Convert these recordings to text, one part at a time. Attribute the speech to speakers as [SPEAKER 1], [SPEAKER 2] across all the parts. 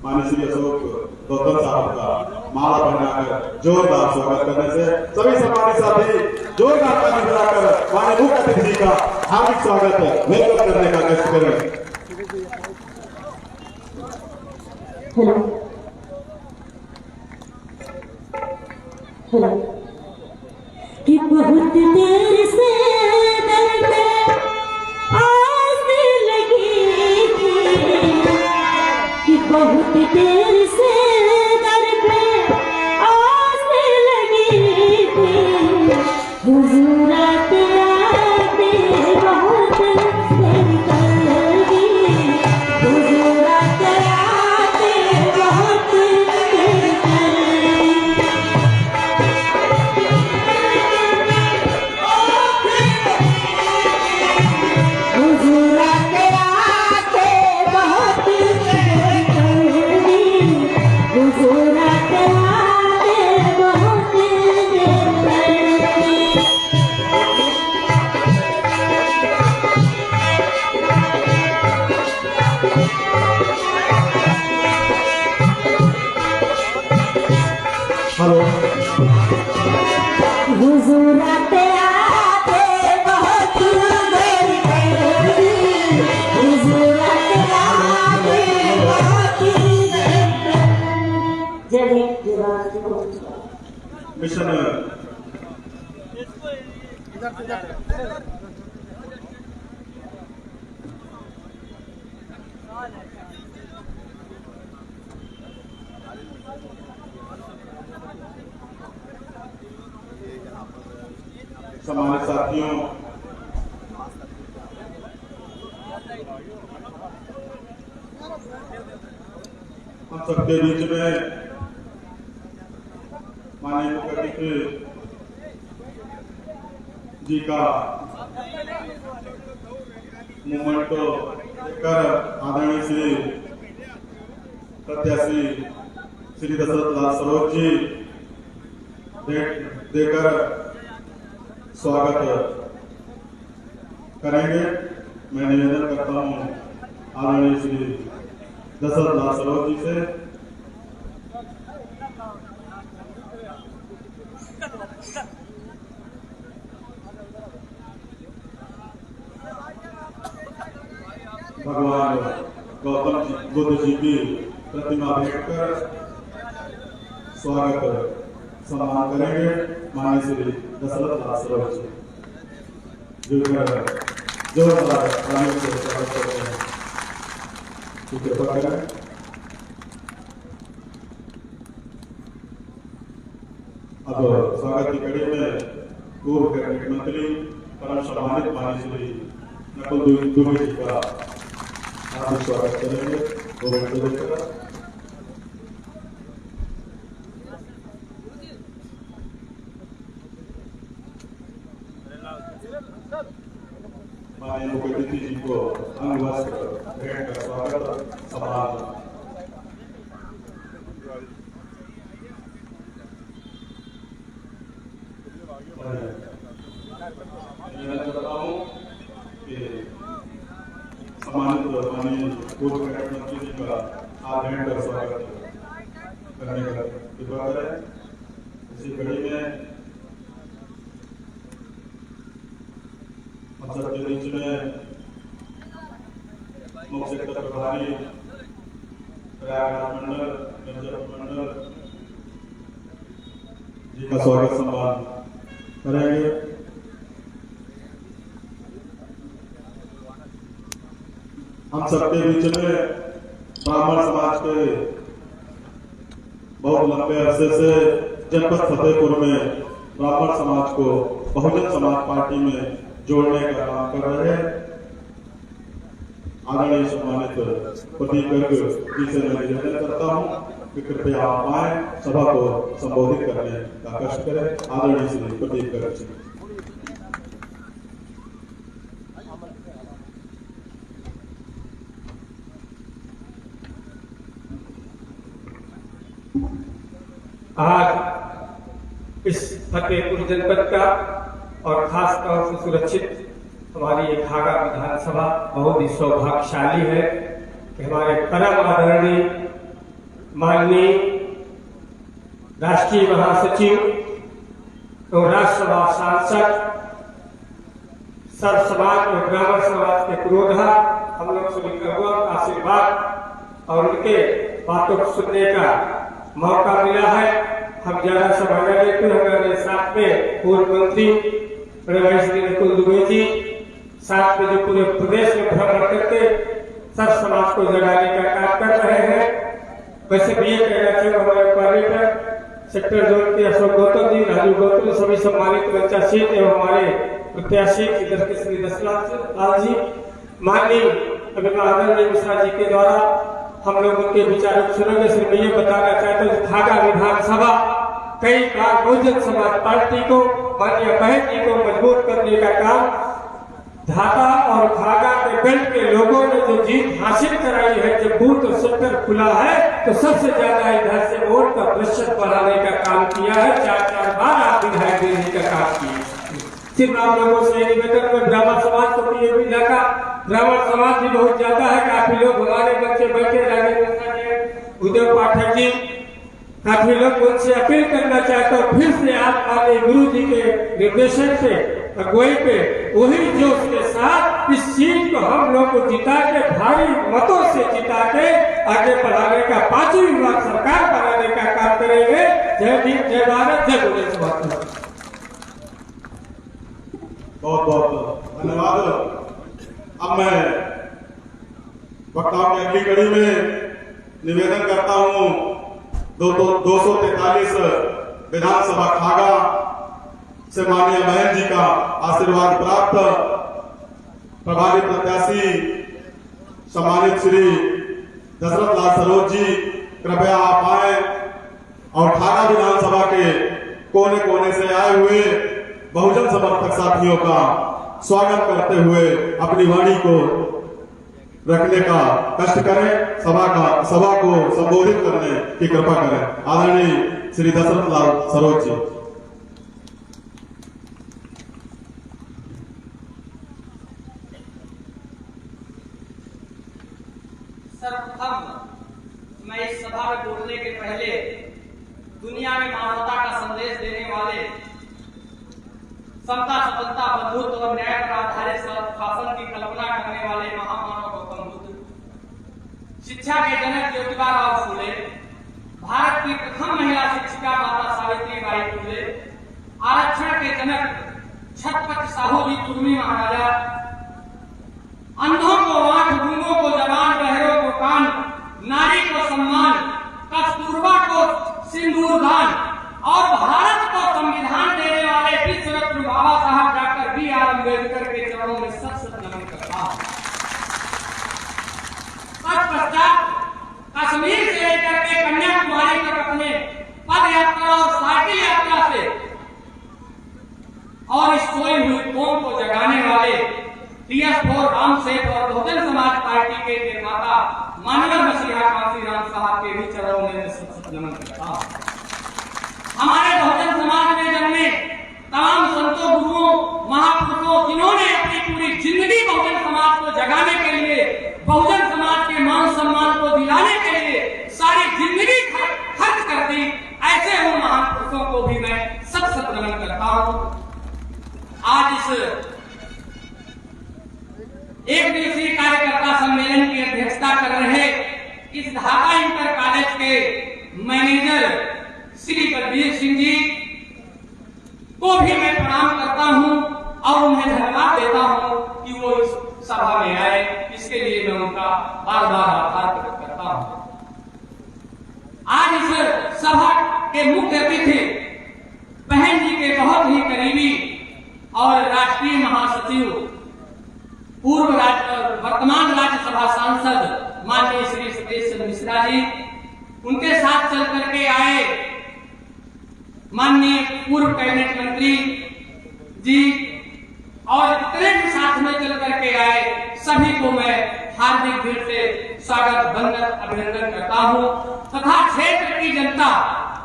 [SPEAKER 1] माननीय श्री अशोक गौतम साहब का माला पहनाकर जोरदार स्वागत करने से सभी सम्मानित साथी जोरदार ताली बजाकर माननीय मुख्य अतिथि जी का हार्दिक स्वागत वेलकम करने का कष्ट करें।
[SPEAKER 2] हेलो हेलो कि बहुत देर से दर पे आस लगी थी, कि बहुत देर से दर पे आस लगी थी, हुजूर आते आते बहुत देर कर लगी, हुजूर आते आते बहुत देर कर लगी। हुजूर आते आते बहुत देर कर लगी, हुजूर आते आते बहुत देर कर लगी।
[SPEAKER 1] हेलो
[SPEAKER 2] हुजूर आते आते बहुत देर कर लगी, हुजूर आते आते बहुत देर कर लगी। जय हिंद जय भारत।
[SPEAKER 1] मिशन सम्मानित साथियों, हम सबके बीच में माननीय मुख्य अतिथि जी का मोमेंटो देकर आदरणीय श्री प्रत्याशी श्री दशरथ लाल सरोज जी देकर स्वागत करेंगे। मैं निवेदन करता हूं आदरणीय श्री दशरथ लाल सरोज जी से भगवान गौतम बुद्ध जी की प्रतिमा भेंट कर स्वागत सम्मान करेंगे। माननीय श्री दशरथ लाल सरोज जी जोरदार तालियों से स्वागत करते हैं। कृपा करें। अब स्वागत की कड़ी में पूर्व कैबिनेट मंत्री परम सम्मानित माननीय श्री नकुल दुबे जी का हार्दिक स्वागत करेंगे। माननीय मुख्य अतिथि जी को अंग वस्त्र भेंट कर स्वागत सम्मान। सम्मानित माननीय पूर्व कैबिनेट मंत्री जी का हाथ भेंट कर स्वागत करने का कृपा करें। इसी कड़ी में हम सबके बीच में मुख्य सेक्टर प्रभारी प्रयागराज मंडल मिर्जापुर मंडल जी का स्वागत सम्मान करेंगे। हम सबके बीच में ब्राह्मण समाज के बहुत लंबे अरसे से जनपद फतेहपुर में ब्राह्मण समाज को बहुजन समाज पार्टी में जोड़ने का काम कर रहे हैं। आदरणीय सम्मानित प्रदीप गर्ग जी से मैं निवेदन करता हूं कि कृपया आप आए सभा को संबोधित करने का कष्ट करें। आदरणीय श्री प्रदीप गर्ग जी।
[SPEAKER 3] आज इस फतेहपुर जनपद का और खास तौर से सुरक्षित हमारी ये घाघा विधानसभा बहुत ही सौभाग्यशाली है कि हमारे परम आदरणीय माननीय राष्ट्रीय महासचिव और राज्यसभा सांसद, सर्व समाज और ब्राह्मण समाज के पुरोधा, हम लोग सभी का आशीर्वाद और उनके बातों को सुनने का मौका मिला है। हम ज्यादा समय न लेते, हमारे साथ में पूर्व मंत्री श्री निकुल दुबे जी, साथ में जो पूरे प्रदेश में भ्रमण करके सब समाज को जगाने का काम कर रहे हैं। वैसे भी ये कहना चाहिए, हमारे कोऑर्डिनेटर सेक्टर जोन के अशोक गौतम जी, राजू गौतम, सभी सम्मानित बच्चा सीट एवं हमारे प्रत्याशी इधर के श्री दशलाल जी, माननीय अभिभाषण मिश्रा जी के द्वारा हम लोग उनके विचारों को सुनेंगे। सिर्फ मैं ये बताना चाहता हूँ, धागा विधानसभा कई बार बहुजन समाज पार्टी को, माननीय बहन जी को मजबूत करने का काम धागा और धागा के बेल्ट के लोगों ने जो जीत हासिल कराई है, जब बूथ और सेक्टर खुला है तो सबसे ज्यादा इधर से वोट का प्रतिशत बढ़ाने का काम किया है। 4-4 बार आप विधायक देने का काम किया। सिर्फ आप लोगों से निवेदन में ब्राह्मण समाज को भी ये भी लगा, ब्राह्मण समाज भी बहुत ज्यादा है, काफी लोग हमारे बच्चे बैठे राजेंद्र उदय पाठक जी, काफी लोग उनसे अपील करना चाहते हो, फिर से आप माननीय गुरु जी के निर्देशन पे, अगुवाई पे, वही जोश के साथ इस सीट को हम लोग को जिता के, भारी मतों से जिता के आगे बढ़ाने का, 5वीं विभाग सरकार बनाने का काम करेंगे। जय भीम, जय भारत, जय गुरु समाज।
[SPEAKER 1] बहुत बहुत धन्यवाद। अब मैं वक्ताओं की अगली कड़ी में निवेदन करता हूं, 243 विधानसभा खागा से माननीय बहन जी का आशीर्वाद प्राप्त प्रभारी प्रत्याशी सम्मानित श्री दशरथ लाल सरोज जी, कृपया आप आए और खागा विधानसभा के कोने कोने से आए हुए बहुजन समर्थक साथियों का स्वागत करते हुए अपनी वाणी को रखने का कष्ट करें, सभा को संबोधित करने की कृपा करें। आदरणीय श्री दशरथ लाल सरोज जी।
[SPEAKER 4] सर्वप्रथम मैं इस सभा में बोलने के पहले दुनिया में मानवता का संदेश देने वाले, समता, सफलता, बंधुत्व और न्याय पर आधारित शासन की कल्पना करने वाले महामानव गौतम बुद्ध, शिक्षा के जनक ज्योतिबा राव फूले, भारत की प्रथम महिला शिक्षिका माता सावित्री बाई फूले, आरक्षण के जनक छत्रपति साहू जी तुर्मी महाराजा, अंधों को आंख, गूंगों को जबान, बहरों को कान, नारी को सम्मान, कस्तूरबा को सिंदूर दान और भारत को संविधान देने वाले विश्व रत्न बाबा साहब डॉक्टर B.R. अम्बेडकर के चरणों में सत नमन करता हूं। तत्पश्चात कश्मीर से लेकर के कन्याकुमारी तक अपने पद यात्रा और साइकिल यात्रा से और इस सोई हुई कौम को जगाने वाले TS4 रामसेठ और बहुजन समाज पार्टी के निर्माता मानवर मसीहा कांसीराम साहब के भी चरणों में सत नमन करता हूं। हमारे बहुजन समाज में जन्मे तमाम संतों, गुरुओं, महापुरुषों, जिन्होंने अपनी पूरी जिंदगी बहुजन समाज को जगाने के लिए, बहुजन समाज के मान सम्मान को दिलाने के लिए सारी जिंदगी खर्च कर दी, ऐसे उन महापुरुषों को भी मैं सत नमन करता हूं। आज इस एक दिवसीय कार्यकर्ता सम्मेलन की अध्यक्षता कर रहे इस ढाका इंटर कॉलेज के मैनेजर श्री बलबीर सिंह जी को भी मैं प्रणाम करता हूं और उन्हें धन्यवाद देता हूं कि वो इस सभा में आए। इसके लिए मैं उनका बार बार आभार प्रकट करता हूं। आज इस सभा के मुख्य अतिथि बहन जी के बहुत ही करीबी और राष्ट्रीय महासचिव, पूर्व वर्तमान राज्यसभा सांसद माननीय श्री सतीश चंद्र मिश्रा जी, उनके साथ चल करके आए माननीय पूर्व कैबिनेट मंत्री जी और जितने भी साथ में चल करके आए सभी को मैं हार्दिक दिल से स्वागत, वंदन, अभिनंदन करता हूं तथा क्षेत्र की जनता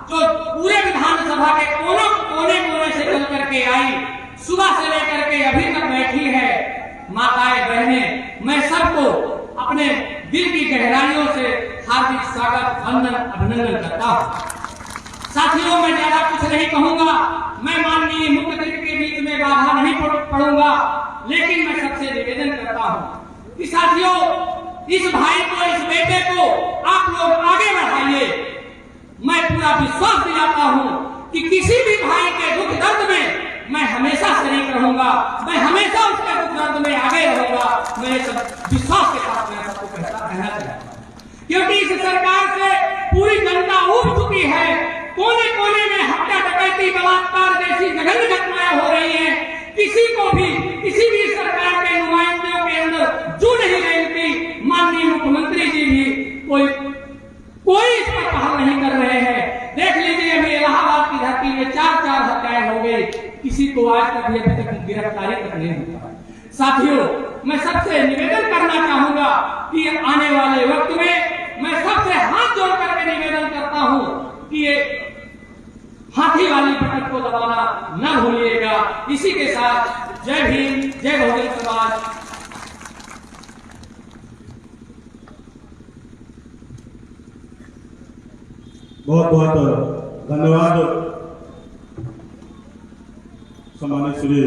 [SPEAKER 4] जो पूरे विधानसभा के कोने से चल करके आई, सुबह से लेकर के अभी तक बैठी है, माताएं, बहनें, मैं सबको अपने दिल की गहराइयों से हार्दिक स्वागत वंदन अभिनंदन करता हूँ। साथियों, मैं ज्यादा कुछ नहीं कहूंगा, मैं माननीय मुख्य अतिथि के बीच में बाधा नहीं पड़ूंगा, लेकिन मैं सबसे निवेदन करता हूँ कि साथियों, इस भाई को, इस बेटे को आप लोग आगे बढ़ाइए। मैं पूरा विश्वास दिलाता हूँ कि किसी भी भाई के दुख दर्द में मैं हमेशा शरीक रहूंगा, मैं हमेशा उसके दुख दर्द में आगे रहूंगा। मैं सब विश्वास के साथ मैं सबको कहना चाहता हूँ, क्योंकि इस सरकार से पूरी जनता उब चुकी है। कोने कोने में हत्या, डकैती, बलात्कार जैसी जघन्य घटनाएं हो रही हैं। किसी को भी, किसी भी सरकार के नुमाइंदों के अंदर जू नहीं रही। माननीय मुख्यमंत्री जी भी कोई इस पर पहल नहीं कर रहे हैं। देख लीजिए, अभी इलाहाबाद की धरती में 4 हत्याएं हो गई, किसी को आज तक अभी तक गिरफ्तारी तक नहीं हुआ। साथियों, मैं सबसे निवेदन करना चाहूंगा कि आने वाले वक्त में मैं सबसे हाथ जोड़ करके निवेदन करता हूं कि ये हाथी वाली बटन को दबाना न भूलिएगा। इसी के साथ जय भीम, जय बहुजन समाज।
[SPEAKER 1] बहुत बहुत धन्यवाद सम्मानित श्री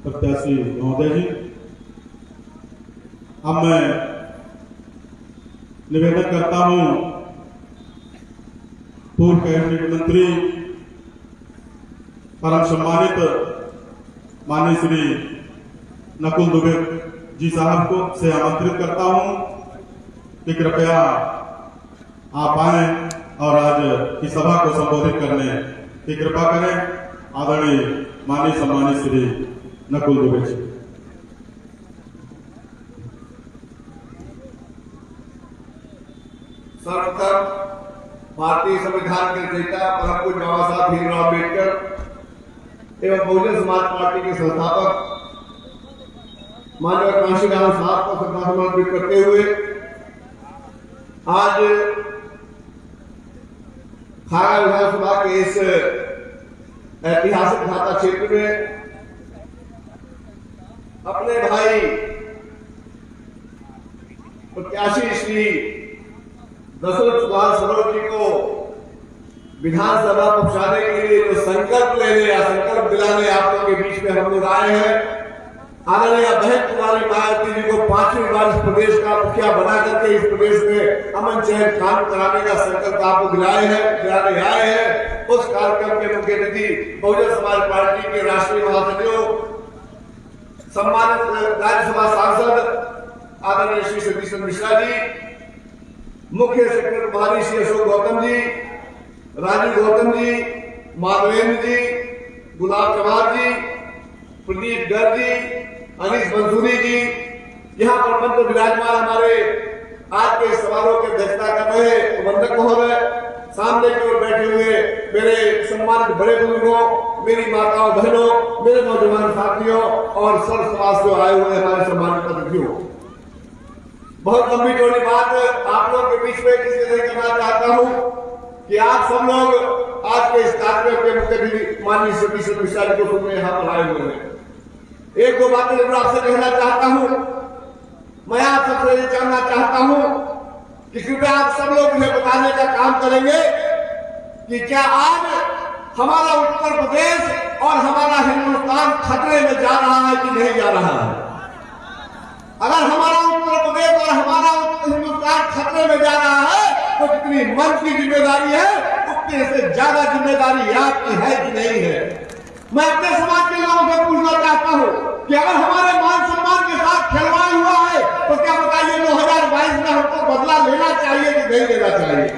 [SPEAKER 1] प्रत्याशी महोदय जी। अब मैं निवेदन करता हूं पूर्व कैबिनेट मंत्री परम सम्मानित माननीय श्री नकुल दुबे जी साहब को से आमंत्रित करता हूं कि कृपया आप आए और आज इस सभा को संबोधित करने की कृपा करें। आदरणीय माननीय सम्मानित श्री नकुल दुबे जी।
[SPEAKER 5] सर्वप्रथम भारतीय संविधान के रचयिता परम पूज्य बाबा साहब भीमराव अम्बेडकर एवं बहुजन समाज पार्टी के संस्थापक माननीय कांशीराम साहब को श्रद्धासुमन अर्पित करते हुए आज खागा विधानसभा के इस ऐतिहासिक खाता क्षेत्र में अपने भाई प्रत्याशी श्री दशरथ कुमार सरोज जी को विधानसभा पहुंचाने के लिए जो संकल्प लेने या संकल्प दिलाने आप लोगों के बीच में हम लोग आए हैं। आदरणीय बहन कुमारी मायावती जी को 5वीं बार इस प्रदेश का मुखिया बना करके इस प्रदेश में अमन चैन कायम कराने का संकल्प आपको दिलाने आए हैं। उस कार्यक्रम के मुख्य अतिथि बहुजन समाज पार्टी के राष्ट्रीय महासचिव, सम्मानित राज्यसभा सांसद आदरणीय श्री सतीश मिश्रा जी, मुख्य सेक्रेटरी प्रभारी श्री अशोक गौतम जी, राजीव गौतम जी, माधवेंद्र जी, गुलाब चमार जी, प्रदीप गर्ग जी, अनीस मंसूरी जी, यहाँ पर मंच विराजमान हमारे आज के समारोह की अध्यक्षता कर रहे प्रबंधक महोदय, सामने की ओर बैठे हुए मेरे सम्मानित बड़े बुजुर्गों, मेरी माताओं बहनों, मेरे नौजवान साथियों और सर्व समाज से आए हुए हमारे सम्मानित अतिथियों, बहुत लंबी चौड़ी बात आप लोग के बीच में इसलिए करना चाहता हूँ कि आप सब लोग आज के इस कार्यक्रम के मुख्य अतिथि माननीय सतीश मिश्रा जी को सुनने यहाँ पर आए हुए हैं। एक दो बातें जरूर आपसे कहना चाहता हूँ। मैं आप सबसे ये जानना चाहता हूँ कि कृपया आप सब लोग मुझे बताने का काम करेंगे कि क्या आज हमारा उत्तर प्रदेश और हमारा हिंदुस्तान खतरे में जा रहा है कि नहीं जा रहा है। अगर हमारा उत्तर प्रदेश और हमारा हिंदुस्तान खतरे में जा रहा है तो जितनी मन की जिम्मेदारी है उतने से ज्यादा जिम्मेदारी आपकी है कि नहीं है। मैं अपने समाज के लोगों से पूछना चाहता हूँ कि अगर हमारे मान सम्मान के साथ खिलवाड़ हुआ है तो क्या बताइए 2022 में हमको बदला लेना चाहिए कि नहीं लेना चाहिए।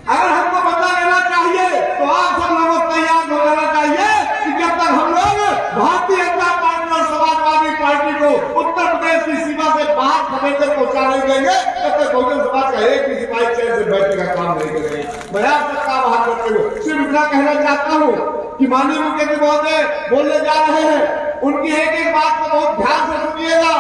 [SPEAKER 5] अगर हमको बदला लेना चाहिए तो आप सब लोगों को तैयार हो जाना चाहिए कि जब तक हम लोग भारतीय जनता पार्टी और समाजवादी पार्टी को उत्तर प्रदेश की सीमा से बाहर खदेड़ कर पहुंचा नहीं देंगे तब तक बहुजन समाज का एक भी सिपाही चैन से बैठने का काम नहीं करेंगे। मैं आप सबका आह्वान करते हुए सिर्फ इतना कहना चाहता हूँ कि माननीय मुख्यमंत्री महोदय बोलने जा रहे हैं, उनकी एक एक बात को बहुत ध्यान से सुनिएगा,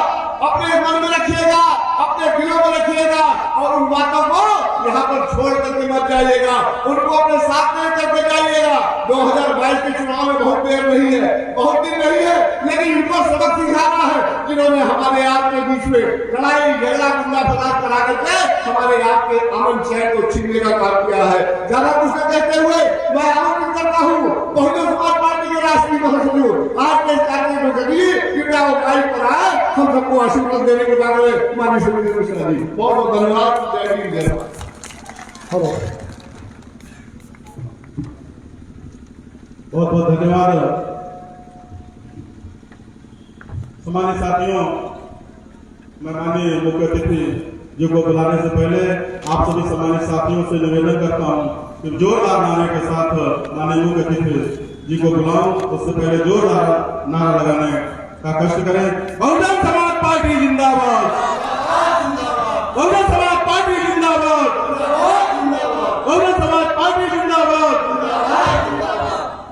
[SPEAKER 5] अपने मन में रखिएगा, अपने दिलों में रखिएगा और उन बातों को यहाँ पर छोड़ करके मत जाइएगा, उनको अपने साथ में करके जाइएगा। 2022 के चुनाव में बहुत देर नहीं है, बहुत दिन नहीं है। लेकिन इनको सबक सिखाना है जिन्होंने हमारे आपके बीच में लड़ाई झगड़ा गुंडा फसाद करा करके हमारे आपके अमन चैन को छीनने का काम किया है। ज्यादा कुछ न देखते हुए मैं आमंत्रित करता हूँ बहुजन समाज पार्टी के राष्ट्रीय महासचिव आज के कार्यक्रम में कभी कृपया वो माइक पर आए, हम सबको आशीर्वाद देने के बारे में माननीय सुमित मिश्रा जी बहुत बहुत धन्यवाद। जय हिंद जय भारत।
[SPEAKER 1] बहुत बहुत धन्यवाद। सम्मानित साथियों, मैं माननीय मुख्य अतिथि जी को बुलाने से पहले आप सभी सम्मानित साथियों से निवेदन करता हूं कि जोरदार नारे के साथ माननीय मुख्य अतिथि जी को बुलाऊं, उससे पहले जोरदार नारा लगाने का कष्ट करें। बहुजन समाज पार्टी जिंदाबाद, बहुजन समाज पार्टी जिंदाबाद, बहुजन समाज पार्टी जिंदाबाद,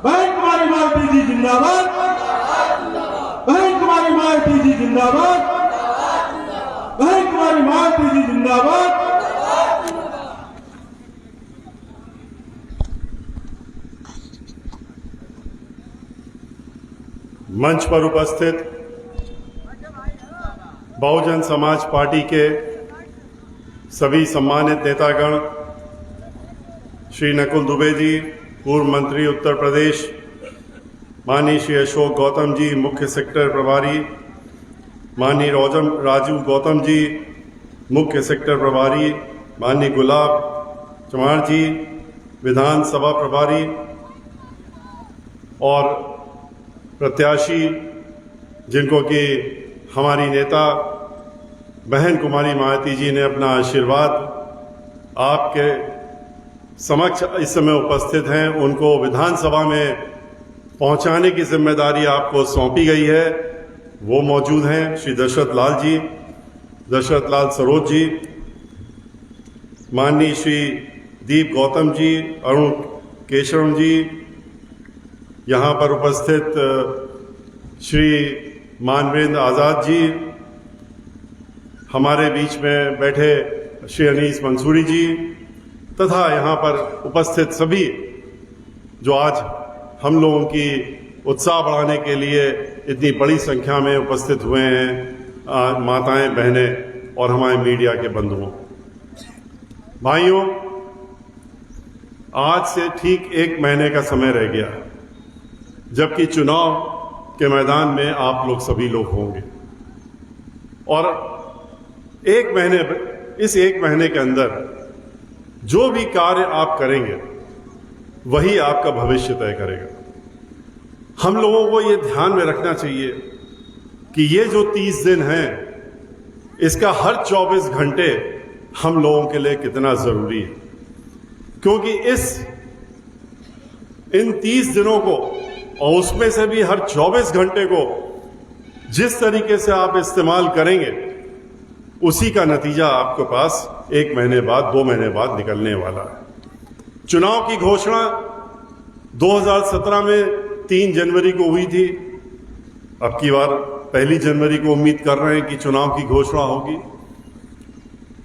[SPEAKER 1] बहन कुमारी मालती जी जिंदाबाद, बहन कुमारी मालती जी जिंदाबाद, बहन कुमारी मालती जी जिंदाबाद।
[SPEAKER 6] मंच पर उपस्थित बहुजन समाज पार्टी के सभी सम्मानित नेतागण, श्री नकुल दुबे जी पूर्व मंत्री उत्तर प्रदेश, माननीय श्री अशोक गौतम जी मुख्य सेक्टर प्रभारी, माननीय राजू गौतम जी मुख्य सेक्टर प्रभारी, माननीय गुलाब चमार जी विधानसभा प्रभारी और प्रत्याशी जिनको कि हमारी नेता बहन कुमारी मालती जी ने अपना आशीर्वाद आपके समक्ष इस समय उपस्थित हैं, उनको विधानसभा में पहुंचाने की जिम्मेदारी आपको सौंपी गई है। वो मौजूद हैं श्री दशरथ लाल जी, दशरथ लाल सरोज जी, माननीय श्री दीप गौतम जी, अरुण केशव जी, यहाँ पर उपस्थित श्री मानवेंद्र आज़ाद जी, हमारे बीच में बैठे श्री अनीस मंसूरी जी तथा यहाँ पर उपस्थित सभी जो आज हम लोगों की उत्साह बढ़ाने के लिए इतनी बड़ी संख्या में उपस्थित हुए हैं, माताएं, बहनें और हमारे मीडिया के बंधुओं, भाइयों, आज से ठीक 1 महीने का समय रह गया जबकि चुनाव के मैदान में आप लोग सभी लोग होंगे और इस 1 महीने के अंदर जो भी कार्य आप करेंगे वही आपका भविष्य तय करेगा। हम लोगों को ये ध्यान में रखना चाहिए कि ये जो 30 दिन हैं इसका हर 24 घंटे हम लोगों के लिए कितना जरूरी है, क्योंकि इन 30 दिनों को और उसमें से भी हर 24 घंटे को जिस तरीके से आप इस्तेमाल करेंगे उसी का नतीजा आपके पास 1 महीने बाद 2 महीने बाद निकलने वाला है। चुनाव की घोषणा 2017 में 3 जनवरी को हुई थी, अब की बार 1 जनवरी को उम्मीद कर रहे हैं कि चुनाव की घोषणा होगी।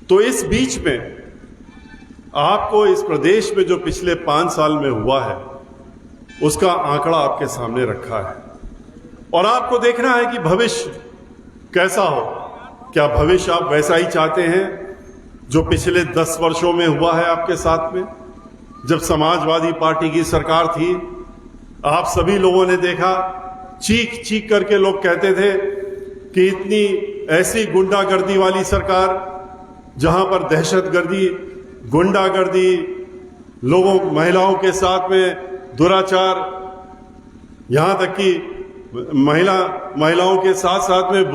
[SPEAKER 6] तो इस बीच में आपको इस प्रदेश में जो पिछले 5 साल में हुआ है उसका आंकड़ा आपके सामने रखा है और आपको देखना है कि भविष्य कैसा हो। क्या भविष्य आप वैसा ही चाहते हैं जो पिछले 10 वर्षों में हुआ है आपके साथ में? जब समाजवादी पार्टी की सरकार थी, आप सभी लोगों ने देखा, चीख चीख करके लोग कहते थे कि इतनी ऐसी गुंडागर्दी वाली सरकार जहां पर दहशतगर्दी, गुंडागर्दी, लोगों महिलाओं के साथ में दुराचार, यहां तक कि महिलाओं के साथ साथ में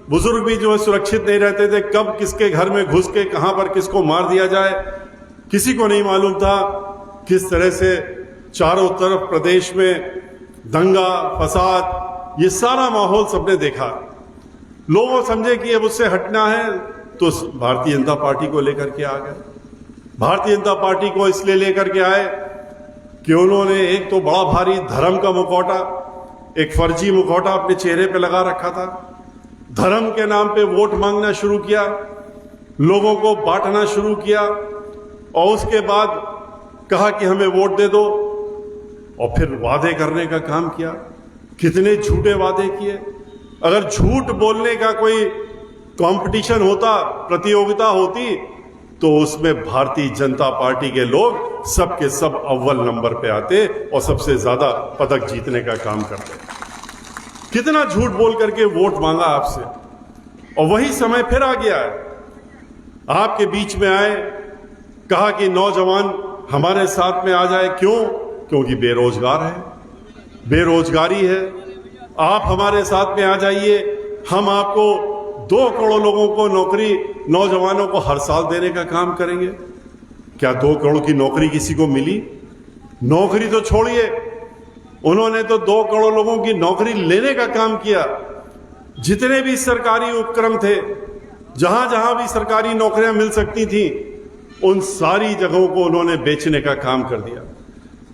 [SPEAKER 6] बुजुर्ग भी जो है सुरक्षित नहीं रहते थे। कब किसके घर में घुस के कहां पर किसको मार दिया जाए किसी को नहीं मालूम था। किस तरह से चारों तरफ प्रदेश में दंगा फसाद, ये सारा माहौल सबने देखा। लोगों समझे कि अब उससे हटना है तो भारतीय जनता पार्टी को लेकर के आ गए। भारतीय जनता पार्टी को इसलिए लेकर के आए कि उन्होंने एक तो बड़ा भारी धर्म का मुखौटा, एक फर्जी मुखौटा अपने चेहरे पे लगा रखा था। धर्म के नाम पे वोट मांगना शुरू किया, लोगों को बांटना शुरू किया और उसके बाद कहा कि हमें वोट दे दो और फिर वादे करने का काम किया। कितने झूठे वादे किए। अगर झूठ बोलने का कोई कंपटीशन होता, प्रतियोगिता होती, तो उसमें भारतीय जनता पार्टी के लोग सबके सब अव्वल नंबर पे आते और सबसे ज्यादा पदक जीतने का काम करते। कितना झूठ बोल करके वोट मांगा आपसे, और वही समय फिर आ गया है। आपके बीच में आए, कहा कि नौजवान हमारे साथ में आ जाए। क्यों? क्योंकि बेरोजगार है, बेरोजगारी है। आप हमारे साथ में आ जाइए, हम आपको 2 करोड़ लोगों को नौकरी, नौजवानों को हर साल देने का काम करेंगे। क्या 2 करोड़ की नौकरी किसी को मिली? नौकरी तो छोड़िए, उन्होंने तो 2 करोड़ लोगों की नौकरी लेने का काम किया। जितने भी सरकारी उपक्रम थे, जहां जहां भी सरकारी नौकरियां मिल सकती थी, उन सारी जगहों को उन्होंने बेचने का काम कर दिया।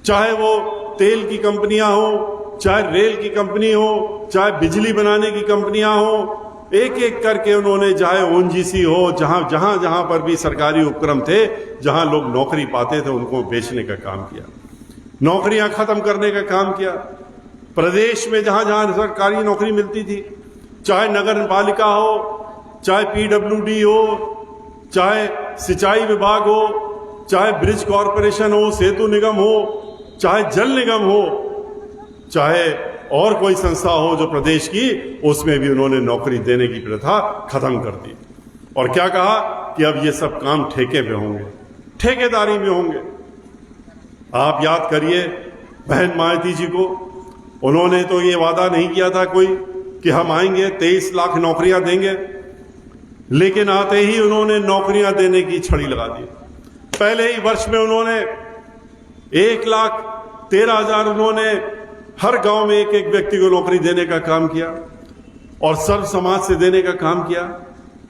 [SPEAKER 6] चाहे वो तेल की कंपनियां हो, चाहे रेल की कंपनी हो, चाहे बिजली बनाने की कंपनियां हो, एक एक करके उन्होंने, चाहे ओएनजीसी हो, जहां जहां जहां पर भी सरकारी उपक्रम थे, जहां लोग नौकरी पाते थे, उनको बेचने का काम किया, नौकरियां खत्म करने का काम किया। प्रदेश में जहां जहां सरकारी नौकरी मिलती थी, चाहे नगर पालिका हो, चाहे पीडब्ल्यूडी हो, चाहे सिंचाई विभाग हो, चाहे ब्रिज कॉरपोरेशन हो, सेतु निगम हो, चाहे जल निगम हो, चाहे और कोई संस्था हो जो प्रदेश की, उसमें भी उन्होंने नौकरी देने की प्रथा खत्म कर दी। और क्या कहा कि अब ये सब काम ठेके पे होंगे, ठेकेदारी में होंगे। आप याद करिए बहन मायावती जी को, उन्होंने तो ये वादा नहीं किया था कोई कि हम आएंगे 23 लाख नौकरियां देंगे, लेकिन आते ही उन्होंने नौकरियां देने की छड़ी लगा दी। पहले ही वर्ष में उन्होंने 1,13,000 उन्होंने हर गांव में एक एक व्यक्ति को नौकरी देने का काम किया और सर्व समाज से देने का काम किया।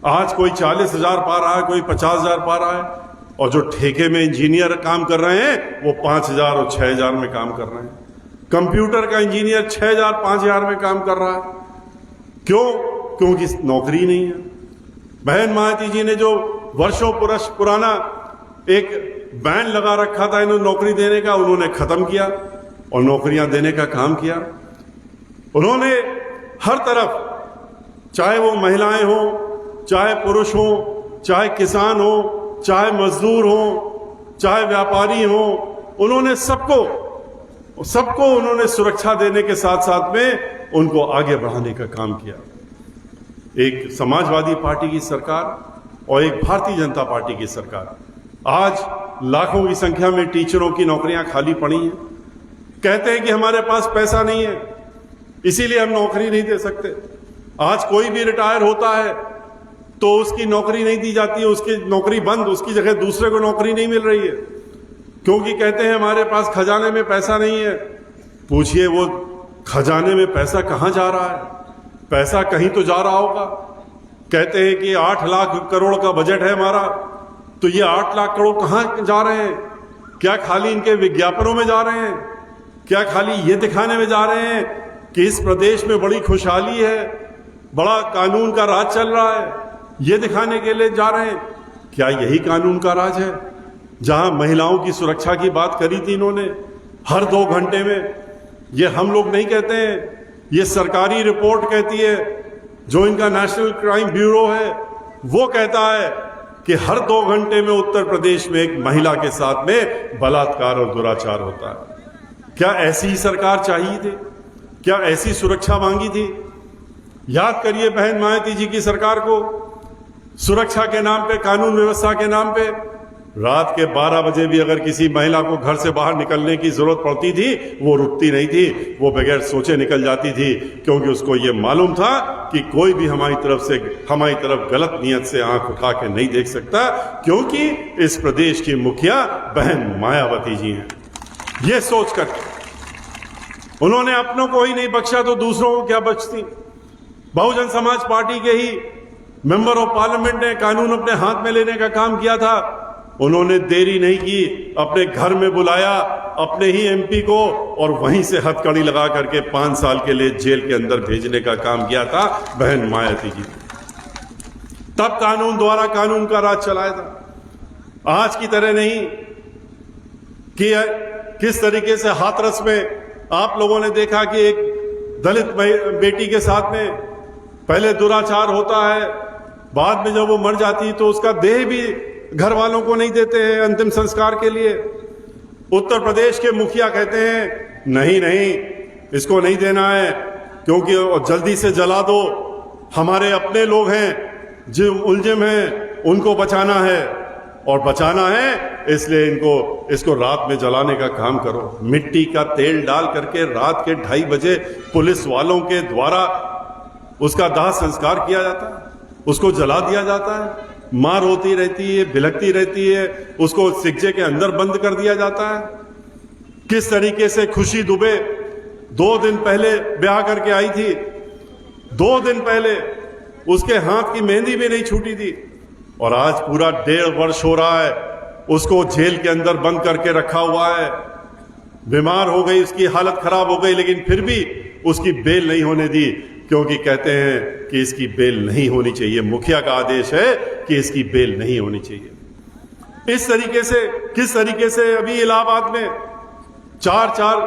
[SPEAKER 6] आज कोई 40,000 पा रहा है, कोई 50,000 पा रहा है, और जो ठेके में इंजीनियर काम कर रहे हैं वो 5,000 और 6,000 में काम कर रहे हैं। कंप्यूटर का इंजीनियर 6,000 5,000 में काम कर रहा है। क्यों? क्योंकि नौकरी नहीं है। बहन मायावती जी ने जो वर्षों पुराना एक बैन लगा रखा था इन्होंने नौकरी देने का, उन्होंने खत्म किया और नौकरियां देने का काम किया। उन्होंने हर तरफ, चाहे वो महिलाएं हो, चाहे पुरुष हो, चाहे किसान हो, चाहे मजदूर हो, चाहे व्यापारी हो, उन्होंने सबको उन्होंने सुरक्षा देने के साथ साथ में उनको आगे बढ़ाने का काम किया। एक समाजवादी पार्टी की सरकार और एक भारतीय जनता पार्टी की सरकार, आज लाखों की संख्या में टीचरों की नौकरियां खाली पड़ी हैं। कहते हैं कि हमारे पास पैसा नहीं है, इसीलिए हम नौकरी नहीं दे सकते। आज कोई भी रिटायर होता है तो उसकी नौकरी नहीं दी जाती है, उसकी नौकरी बंद, उसकी जगह दूसरे को नौकरी नहीं मिल रही है, क्योंकि कहते हैं हमारे पास खजाने में पैसा नहीं है। पूछिए वो खजाने में पैसा कहां जा रहा है? पैसा कहीं तो जा रहा होगा। कहते हैं कि 8 लाख करोड़ का बजट है हमारा, तो ये 8 लाख करोड़ कहां जा रहे हैं? क्या खाली इनके विज्ञापनों में जा रहे हैं? क्या खाली ये दिखाने में जा रहे हैं कि इस प्रदेश में बड़ी खुशहाली है, बड़ा कानून का राज चल रहा है, ये दिखाने के लिए जा रहे हैं? क्या यही कानून का राज है? जहां महिलाओं की सुरक्षा की बात करी थी इन्होंने हर 2 घंटे में, ये हम लोग नहीं कहते हैं, ये सरकारी रिपोर्ट कहती है, जो इनका नेशनल क्राइम ब्यूरो है वो कहता है कि हर 2 घंटे में उत्तर प्रदेश में एक महिला के साथ में बलात्कार और दुराचार होता है। क्या ऐसी ही सरकार चाहिए थी? क्या ऐसी सुरक्षा मांगी थी? याद करिए बहन मायावती जी की सरकार को, सुरक्षा के नाम पे, कानून व्यवस्था के नाम पे, रात के 12 बजे भी अगर किसी महिला को घर से बाहर निकलने की जरूरत पड़ती थी, वो रुकती नहीं थी, वो बगैर सोचे निकल जाती थी, क्योंकि उसको ये मालूम था कि कोई भी हमारी तरफ गलत नियत से आंख उठा के नहीं देख सकता, क्योंकि इस प्रदेश की मुखिया बहन मायावती जी हैं। ये सोचकर उन्होंने अपनों को ही नहीं बख्शा तो दूसरों को क्या बख्शती। बहुजन समाज पार्टी के ही मेंबर ऑफ पार्लियामेंट ने कानून अपने हाथ में लेने का काम किया था, उन्होंने देरी नहीं की, अपने घर में बुलाया अपने ही एमपी को और वहीं से हथकड़ी लगा करके 5 साल के लिए जेल के अंदर भेजने का काम किया था बहन मायावती जी। तब कानून द्वारा कानून का राज चलाया था। आज की तरह नहीं कि किस तरीके से हाथरस में आप लोगों ने देखा कि एक दलित बेटी के साथ में पहले दुराचार होता है, बाद में जब वो मर जाती तो उसका देह भी घर वालों को नहीं देते हैं अंतिम संस्कार के लिए। उत्तर प्रदेश के मुखिया कहते हैं नहीं नहीं, इसको नहीं देना है क्योंकि जल्दी से जला दो, हमारे अपने लोग हैं जो मुलजिम हैं उनको बचाना है, और बचाना है इसलिए इसको रात में जलाने का काम करो। मिट्टी का तेल डाल करके रात के 2:30 बजे पुलिस वालों के द्वारा उसका दाह संस्कार किया जाता है, उसको जला दिया जाता है। मां रोती रहती है, बिलखती रहती है, उसको सिक्जे के अंदर बंद कर दिया जाता है। किस तरीके से खुशी दुबे 2 दिन पहले ब्याह करके आई थी, 2 दिन पहले उसके हाथ की मेहंदी भी नहीं छूटी थी, और आज पूरा 1.5 वर्ष हो रहा है उसको जेल के अंदर बंद करके रखा हुआ है। बीमार हो गई, उसकी हालत खराब हो गई, लेकिन फिर भी उसकी बेल नहीं होने दी, क्योंकि कहते हैं कि इसकी बेल नहीं होनी चाहिए। मुखिया का आदेश है कि इसकी बेल नहीं होनी चाहिए। इस तरीके से किस तरीके से अभी इलाहाबाद में 4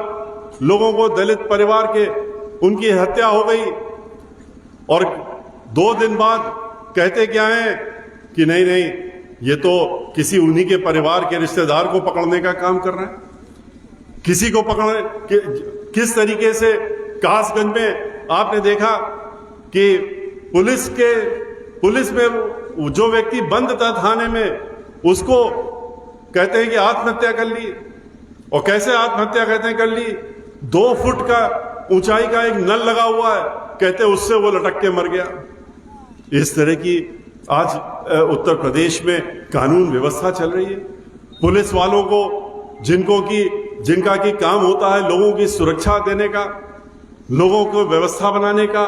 [SPEAKER 6] लोगों को, दलित परिवार के, उनकी हत्या हो गई, और 2 दिन बाद कहते क्या हैं कि नहीं नहीं, ये तो किसी उन्हीं के परिवार के रिश्तेदार को पकड़ने का काम कर रहे हैं, किसी को पकड़ने। किस तरीके से कासगंज में आपने देखा कि पुलिस में जो व्यक्ति बंद था थाने में, उसको कहते हैं कि आत्महत्या कर ली, और कैसे आत्महत्या कहते हैं कर ली, 2 फुट का ऊंचाई का एक नल लगा हुआ है, कहते हैं उससे वो लटक के मर गया। इस तरह की आज उत्तर प्रदेश में कानून व्यवस्था चल रही है। पुलिस वालों को जिनका की काम होता है लोगों की सुरक्षा देने का, लोगों को व्यवस्था बनाने का,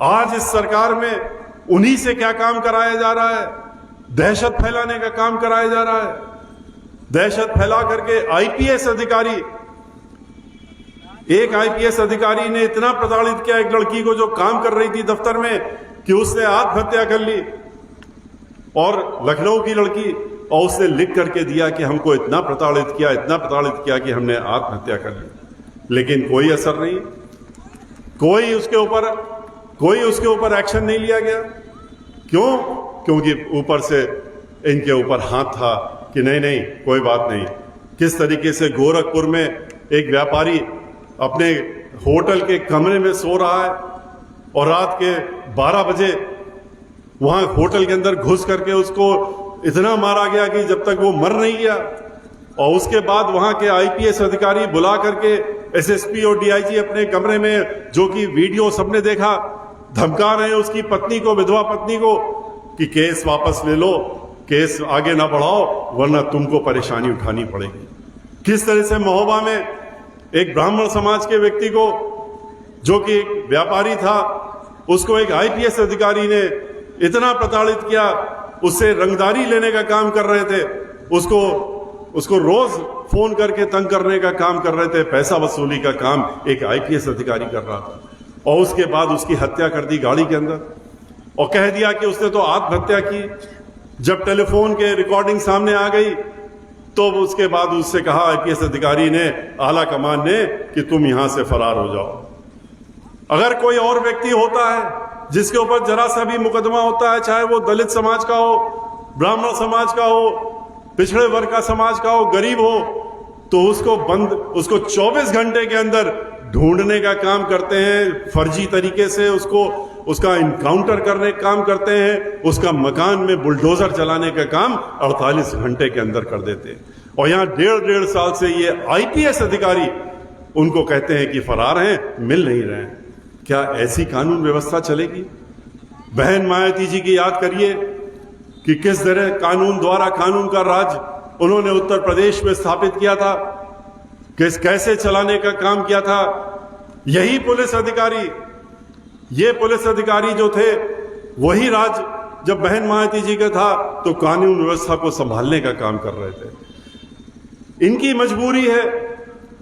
[SPEAKER 6] आज इस सरकार में उन्हीं से क्या काम कराया जा रहा है? दहशत फैलाने का काम कराया जा रहा है। दहशत फैला करके आईपीएस अधिकारी, एक आईपीएस अधिकारी ने इतना प्रताड़ित किया एक लड़की को जो काम कर रही थी दफ्तर में, कि उसने आत्महत्या कर ली, और लखनऊ की लड़की, और उसने लिख करके दिया कि हमको इतना प्रताड़ित किया कि हमने आत्महत्या कर ली। लेकिन कोई असर नहीं, कोई उसके ऊपर एक्शन नहीं लिया गया। क्यों? क्योंकि ऊपर से इनके ऊपर हाथ था कि नहीं नहीं कोई बात नहीं। किस तरीके से गोरखपुर में एक व्यापारी अपने होटल के कमरे में सो रहा है, और रात के 12 बजे वहां होटल के अंदर घुस करके उसको इतना मारा गया कि जब तक वो मर नहीं गया, और उसके बाद वहां के आईपीएस अधिकारी बुला करके एसएसपी और डीआईजी अपने कमरे में, जो कि वीडियो सबने देखा, धमका रहे हैं उसकी पत्नी को, विधवा पत्नी को, कि केस वापस ले लो, केस आगे ना बढ़ाओ वरना तुमको परेशानी उठानी पड़ेगी। किस तरह से महोबा में एक ब्राह्मण समाज के व्यक्ति को, जो कि एक व्यापारी था, उसको एक आईपीएस अधिकारी ने इतना प्रताड़ित किया, उससे रंगदारी लेने का काम कर रहे थे, उसको रोज फोन करके तंग करने का काम कर रहे थे, पैसा वसूली का काम एक आईपीएस अधिकारी कर रहा था, और उसके बाद उसकी हत्या कर दी गाड़ी के अंदर, और कह दिया कि उसने तो आत्महत्या की। जब टेलीफोन के रिकॉर्डिंग सामने आ गई तो उसके बाद उससे कहा आईपीएस अधिकारी ने, आला कमान ने, कि तुम यहां से फरार हो जाओ। अगर कोई और व्यक्ति होता है जिसके ऊपर जरा सा भी मुकदमा होता है, चाहे वो दलित समाज का हो, ब्राह्मण समाज का हो, पिछड़े वर्ग का समाज का हो, गरीब हो, तो उसको 24 घंटे के अंदर ढूंढने का काम करते हैं, फर्जी तरीके से उसका इनकाउंटर करने का काम करते हैं, उसका मकान में बुलडोजर चलाने का काम 48 घंटे के अंदर कर देते हैं। और यहाँ 1.5 साल से ये आईपीएस अधिकारी उनको कहते हैं कि फरार हैं, मिल नहीं रहे हैं। क्या ऐसी कानून व्यवस्था चलेगी? बहन मायावती जी की याद करिए कि किस तरह कानून द्वारा कानून का राज उन्होंने उत्तर प्रदेश में स्थापित किया था, कैसे चलाने का काम किया था। यही पुलिस अधिकारी, ये पुलिस अधिकारी जो थे, वही राज जब बहन मायावती जी का था तो कानून व्यवस्था को संभालने का काम कर रहे थे। इनकी मजबूरी है,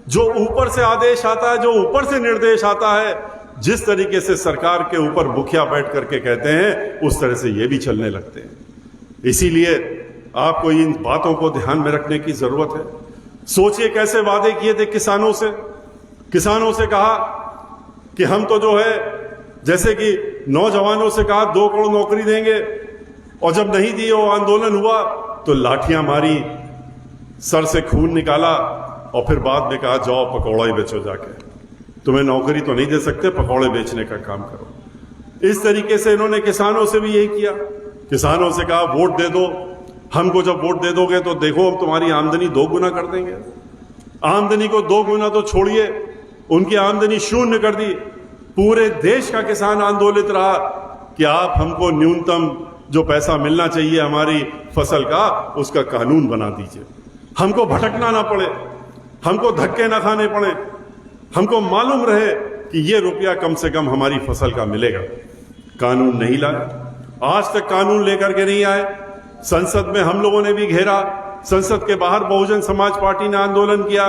[SPEAKER 6] जो ऊपर से आदेश आता है, जो ऊपर से निर्देश आता है, जिस तरीके से सरकार के ऊपर मुखिया बैठ करके कहते हैं, उस तरह से ये भी चलने लगते हैं। इसीलिए आपको इन बातों को ध्यान में रखने की जरूरत है। सोचिए कैसे वादे किए थे किसानों से कहा कि हम तो जो है जैसे कि नौजवानों से कहा 2 करोड़ नौकरी देंगे, और जब नहीं दी, वो आंदोलन हुआ तो लाठियां मारी, सर से खून निकाला, और फिर बाद में कहा जाओ पकौड़ा ही बेचो जाके, तुम्हें नौकरी तो नहीं दे सकते, पकौड़े बेचने का काम करो। इस तरीके से इन्होंने किसानों से भी यही किया, किसानों से कहा वोट दे दो, हमको जब वोट दे दोगे तो देखो हम तुम्हारी आमदनी 2 गुना कर देंगे। आमदनी को 2 गुना तो छोड़िए, उनकी आमदनी 0 कर दी। पूरे देश का किसान आंदोलित रहा कि आप हमको न्यूनतम जो पैसा मिलना चाहिए हमारी फसल का, उसका कानून बना दीजिए, हमको भटकना ना पड़े, हमको धक्के ना खाने पड़े, हमको मालूम रहे कि ये रुपया कम से कम हमारी फसल का मिलेगा। कानून नहीं लाए, आज तक कानून लेकर के नहीं आए। संसद में हम लोगों ने भी घेरा, संसद के बाहर बहुजन समाज पार्टी ने आंदोलन किया,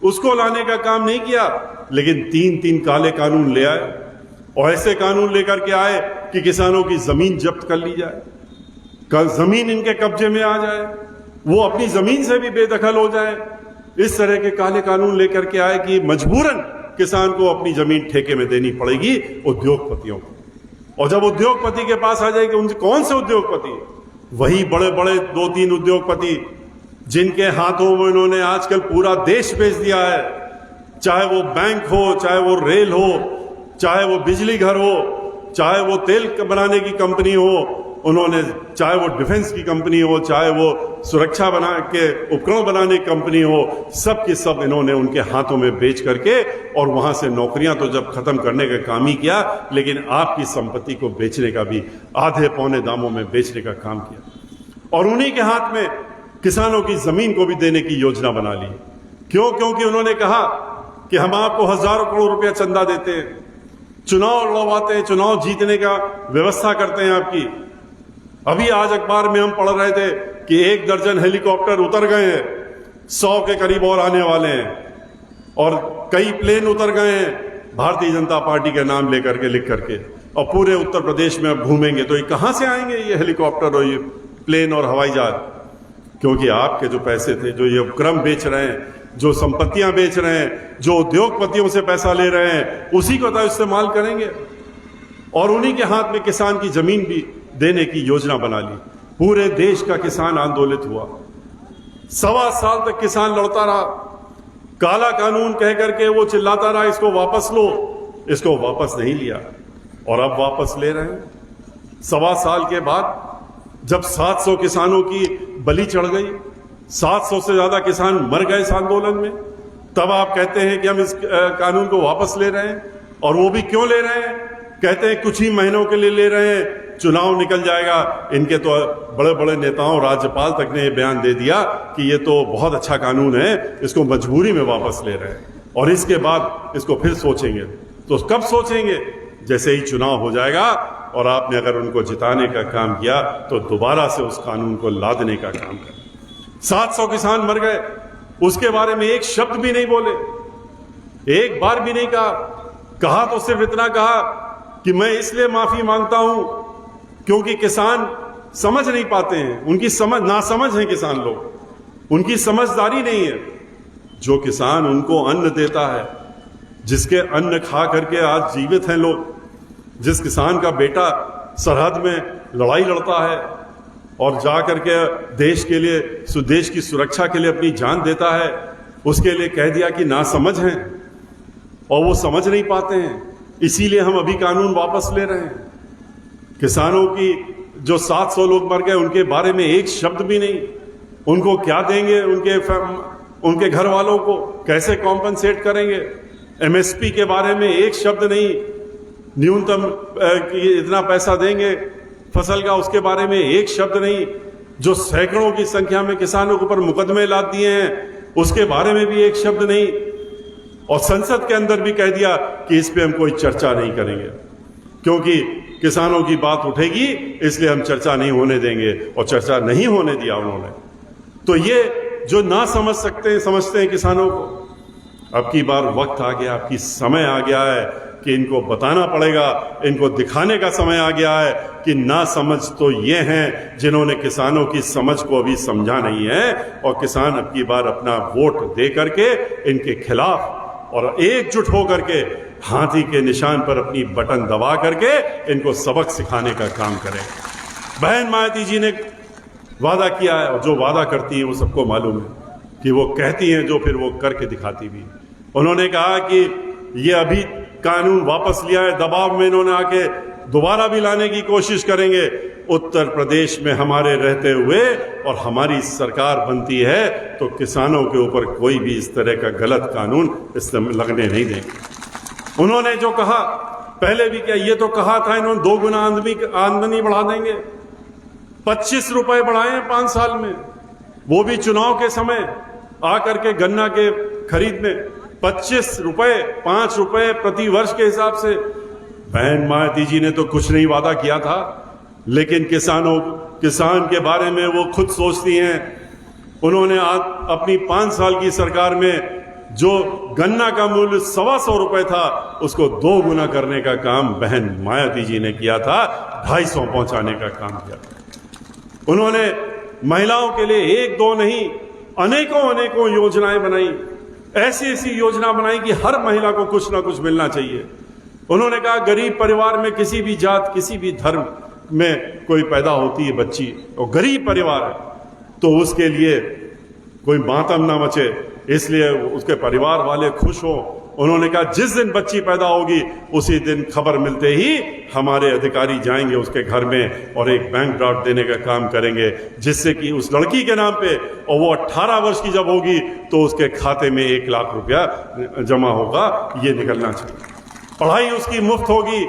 [SPEAKER 6] उसको लाने का काम नहीं किया, लेकिन 3-3 काले कानून ले आए, और ऐसे कानून लेकर के आए कि किसानों की जमीन जब्त कर ली जाए, जमीन इनके कब्जे में आ जाए, वो अपनी जमीन से भी बेदखल हो जाए। इस तरह के काले कानून लेकर के आए कि मजबूरन किसान को अपनी जमीन ठेके में देनी पड़ेगी उद्योगपतियों को। और जब उद्योगपति के पास आ जाएगी, उनसे कौन से उद्योगपति? वही बड़े बड़े 2-3 उद्योगपति जिनके हाथों में इन्होंने आजकल पूरा देश बेच दिया है, चाहे वो बैंक हो, चाहे वो रेल हो, चाहे वो बिजली घर हो, चाहे वो तेल बनाने की कंपनी हो, उन्होंने चाहे वो डिफेंस की कंपनी हो, चाहे वो सुरक्षा बना के उपकरण बनाने की कंपनी हो, सब की सब इन्होंने उनके हाथों में बेच करके, और वहां से नौकरियां तो जब खत्म करने का काम ही किया, लेकिन आपकी संपत्ति को बेचने का भी आधे पौने दामों में बेचने का काम किया। और उन्हीं के हाथ में किसानों की जमीन को भी देने की योजना बना ली। क्यों? क्योंकि उन्होंने कहा कि हम आपको हजारों करोड़ रुपया चंदा देते हैं, चुनाव लड़वाते हैं, चुनाव जीतने का व्यवस्था करते हैं आपकी। अभी आज अखबार में हम पढ़ रहे थे कि 1 दर्जन हेलीकॉप्टर उतर गए हैं, 100 के करीब और आने वाले हैं, और कई प्लेन उतर गए हैं भारतीय जनता पार्टी के नाम लेकर के, लिख करके, और पूरे उत्तर प्रदेश में अब घूमेंगे। तो ये कहां से आएंगे ये हेलीकॉप्टर और ये प्लेन और हवाई जहाज? क्योंकि आपके जो पैसे थे, जो ये उपक्रम बेच रहे हैं, जो संपत्तियां बेच रहे हैं, जो उद्योगपतियों से पैसा ले रहे हैं, उसी को तो इस्तेमाल करेंगे। और उन्हीं के हाथ में किसान की जमीन भी देने की योजना बना ली। पूरे देश का किसान आंदोलित हुआ, 1.25 साल तक किसान लड़ता रहा, काला कानून कह करके वो चिल्लाता रहा इसको वापस लो, इसको वापस नहीं लिया, और अब वापस ले रहे हैं। 1.25 साल के बाद जब 700 किसानों की बलि चढ़ गई, 700 से ज्यादा किसान मर गए इस आंदोलन में, तब आप कहते हैं कि हम इस कानून को वापस ले रहे हैं। और वो भी क्यों ले रहे हैं? कहते हैं कुछ ही महीनों के लिए ले रहे हैं, चुनाव निकल जाएगा। इनके तो बड़े बड़े नेताओं, राज्यपाल तक ने ये बयान दे दिया कि ये तो बहुत अच्छा कानून है, इसको मजबूरी में वापस ले रहे हैं, और इसके बाद इसको फिर सोचेंगे। तो कब सोचेंगे? जैसे ही चुनाव हो जाएगा, और आपने अगर उनको जिताने का काम किया तो दोबारा से उस कानून को लादने का काम करें। 700 किसान मर गए, उसके बारे में एक शब्द भी नहीं बोले, एक बार भी नहीं कहा तो सिर्फ इतना कहा कि मैं इसलिए माफी मांगता हूं क्योंकि किसान समझ नहीं पाते हैं, उनकी नासमझ है किसान लोग, उनकी समझदारी नहीं है। जो किसान उनको अन्न देता है, जिसके अन्न खा करके आज जीवित हैं लोग, जिस किसान का बेटा सरहद में लड़ाई लड़ता है और जा करके देश के लिए, देश की सुरक्षा के लिए अपनी जान देता है, उसके लिए कह दिया कि नासमझ हैं, और वो समझ नहीं पाते हैं। इसीलिए हम अभी कानून वापस ले रहे हैं। किसानों की जो 700 लोग मर गए, उनके बारे में एक शब्द भी नहीं। उनको क्या देंगे? उनके घर वालों को कैसे कॉम्पनसेट करेंगे? एमएसपी के बारे में एक शब्द नहीं। न्यूनतम इतना पैसा देंगे फसल का, उसके बारे में एक शब्द नहीं। जो सैकड़ों की संख्या में किसानों के ऊपर मुकदमे लाद दिए हैं, उसके बारे में भी एक शब्द नहीं। और संसद के अंदर भी कह दिया कि इस पे हम कोई चर्चा नहीं करेंगे, क्योंकि किसानों की बात उठेगी, इसलिए हम चर्चा नहीं होने देंगे, और चर्चा नहीं होने दिया उन्होंने। तो ये जो ना समझते हैं किसानों को, अब की बार वक्त आ गया, आपकी समय आ गया है कि इनको बताना पड़ेगा, इनको दिखाने का समय आ गया है कि ना समझ तो ये हैं जिन्होंने किसानों की समझ को अभी समझा नहीं है, और किसान अब की बार अपना वोट दे करके इनके खिलाफ और एकजुट होकर के हाथी के निशान पर अपनी बटन दबा करके इनको सबक सिखाने का काम करें। बहन मायावती जी ने वादा किया है, और जो वादा करती है वो सबको मालूम है कि वो कहती हैं जो फिर वो करके दिखाती भी। उन्होंने कहा कि ये अभी कानून वापस लिया है, दबाव में इन्होंने आके दोबारा भी लाने की कोशिश करेंगे। उत्तर प्रदेश में हमारे रहते हुए और हमारी सरकार बनती है तो किसानों के ऊपर कोई भी इस तरह का गलत कानून लगने नहीं देंगे। उन्होंने जो कहा पहले भी क्या, ये तो कहा था इन्होंने 2 गुना आमदनी बढ़ा देंगे। 25 रुपए बढ़ाए 5 साल में, वो भी चुनाव के समय आकर के गन्ना के खरीद में 25 रुपए, 5 रुपए प्रति वर्ष के हिसाब से। बहन मायावती जी ने तो कुछ नहीं वादा किया था, लेकिन किसान के बारे में वो खुद सोचती हैं। उन्होंने अपनी 5 साल की सरकार में जो गन्ना का मूल्य 125 रुपए था उसको 2 गुना करने का काम बहन मायावती जी ने किया था, 250 पहुंचाने का काम किया। उन्होंने महिलाओं के लिए 1-2 नहीं अनेकों योजनाएं बनाई, ऐसी योजना बनाई कि हर महिला को कुछ ना कुछ मिलना चाहिए। उन्होंने कहा गरीब परिवार में किसी भी जात किसी भी धर्म में कोई पैदा होती है बच्ची और गरीब परिवार है तो उसके लिए कोई मातम ना मचे, इसलिए उसके परिवार वाले खुश हो। उन्होंने कहा जिस दिन बच्ची पैदा होगी उसी दिन खबर मिलते ही हमारे अधिकारी जाएंगे उसके घर में और एक बैंक ड्राफ्ट देने का काम करेंगे, जिससे कि उस लड़की के नाम पे, और वो 18 वर्ष की जब होगी तो उसके खाते में 1 लाख रुपया जमा होगा। ये निकलना चाहिए। पढ़ाई उसकी मुफ्त होगी,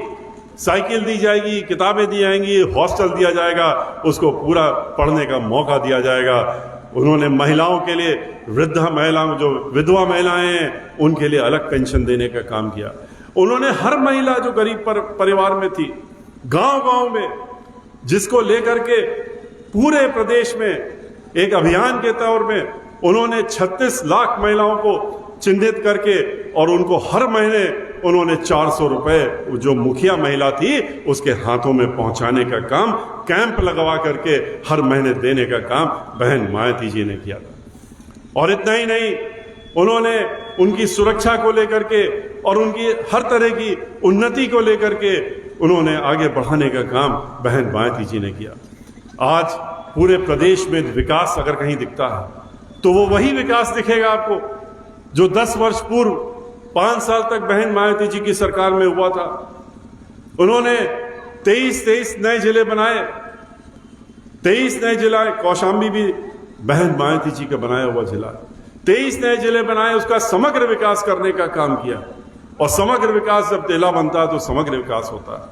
[SPEAKER 6] साइकिल दी जाएगी, किताबें दी जाएंगी, हॉस्टल दिया जाएगा, उसको पूरा पढ़ने का मौका दिया जाएगा। उन्होंने महिलाओं के लिए, वृद्धा महिलाओं जो विधवा महिलाएं हैं उनके लिए अलग पेंशन देने का काम किया। उन्होंने हर महिला जो गरीब परिवार में थी, गांव-गांव में, जिसको लेकर के पूरे प्रदेश में एक अभियान के तौर में उन्होंने 36 लाख महिलाओं को चिन्हित करके और उनको हर महीने उन्होंने 400 रुपए जो मुखिया महिला थी उसके हाथों में पहुंचाने का काम, कैंप लगवा करके हर महीने देने का काम बहन मायावती जी ने किया था। और इतना ही नहीं, उन्होंने उनकी सुरक्षा को लेकर के और उनकी हर तरह की उन्नति को लेकर के उन्होंने आगे बढ़ाने का काम बहन मायावती जी ने किया। आज पूरे प्रदेश में विकास अगर कहीं दिखता है तो वो वही विकास दिखेगा आपको जो 10 वर्ष पूर्व 5 साल तक बहन मायावती जी की सरकार में हुआ था। उन्होंने 23 नए जिले बनाए, 23 नए जिला, कौशाम्बी भी बहन मायावती जी का बनाया हुआ जिला, 23 नए जिले बनाए, उसका समग्र विकास करने का काम किया। और समग्र विकास जब तेला बनता है तो समग्र विकास होता है।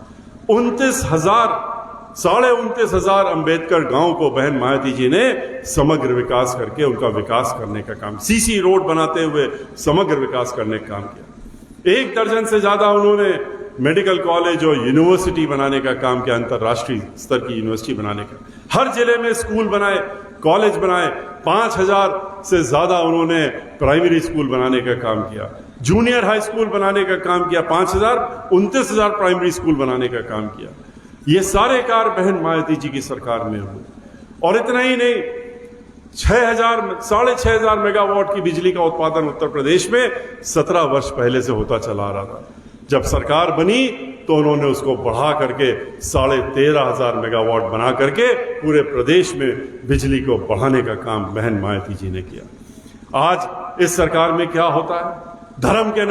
[SPEAKER 6] 29,000 अम्बेडकर गांव को बहन मायावती जी ने समग्र विकास करके उनका विकास करने का काम, सीसी रोड बनाते हुए समग्र विकास करने का काम किया। 1 दर्जन से ज्यादा उन्होंने मेडिकल कॉलेज और यूनिवर्सिटी बनाने का काम किया, अंतर्राष्ट्रीय स्तर की यूनिवर्सिटी बनाने का। हर जिले में स्कूल बनाए, कॉलेज बनाए, 5,000 से ज्यादा उन्होंने प्राइमरी स्कूल बनाने का काम किया, जूनियर हाई स्कूल बनाने का काम किया, 29,000 प्राइमरी स्कूल बनाने का काम किया। ये सारे कार्य बहन मायावती जी की सरकार में हुए। और इतना ही नहीं, 6,500 मेगावाट की बिजली का उत्पादन उत्तर प्रदेश में 17 वर्ष पहले से होता चला आ रहा था। जब सरकार बनी तो उन्होंने उसको बढ़ा करके 13,500 मेगावाट बना करके पूरे प्रदेश में बिजली को बढ़ाने का काम बहन मायावती जी ने किया। आज इस सरकार में क्या होता है, धर्म के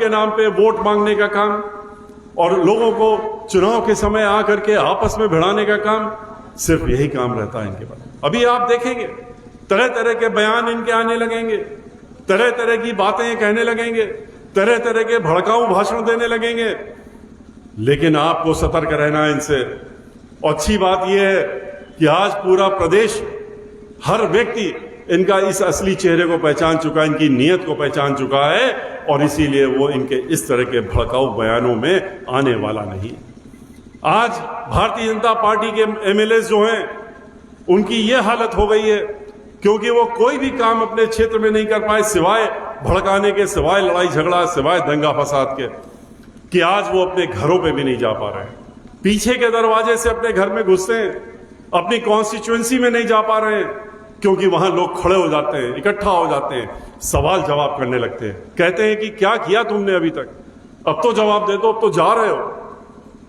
[SPEAKER 6] नाम पे वोट मांगने का काम और लोगों को चुनाव के समय आकर के आपस में भिड़ाने का काम, सिर्फ यही काम रहता है इनके पास। अभी आप देखेंगे तरह तरह के बयान इनके आने लगेंगे, तरह तरह की बातें कहने लगेंगे, तरह तरह के भड़काऊ भाषण देने लगेंगे, लेकिन आपको सतर्क रहना है इनसे। और अच्छी बात यह है कि आज पूरा प्रदेश, हर व्यक्ति इनका इस असली चेहरे को पहचान चुका है, इनकी नीयत को पहचान चुका है, और इसीलिए वो इनके इस तरह के भड़काऊ बयानों में आने वाला नहीं। आज भारतीय जनता पार्टी के एमएलए जो हैं उनकी ये हालत हो गई है क्योंकि वो कोई भी काम अपने क्षेत्र में नहीं कर पाए सिवाय भड़काने के, सिवाय लड़ाई झगड़ा, सिवाय दंगा फसाद के, कि आज वो अपने घरों पे भी नहीं जा पा रहे हैं। पीछे के दरवाजे से अपने घर में घुसते हैं, अपनी कॉन्स्टिट्यूएंसी में नहीं जा पा रहे हैं। क्योंकि वहां लोग खड़े हो जाते हैं, इकट्ठा हो जाते हैं, सवाल जवाब करने लगते हैं, कहते हैं कि क्या किया तुमने अभी तक, अब तो जवाब दे दो, अब तो जा रहे हो।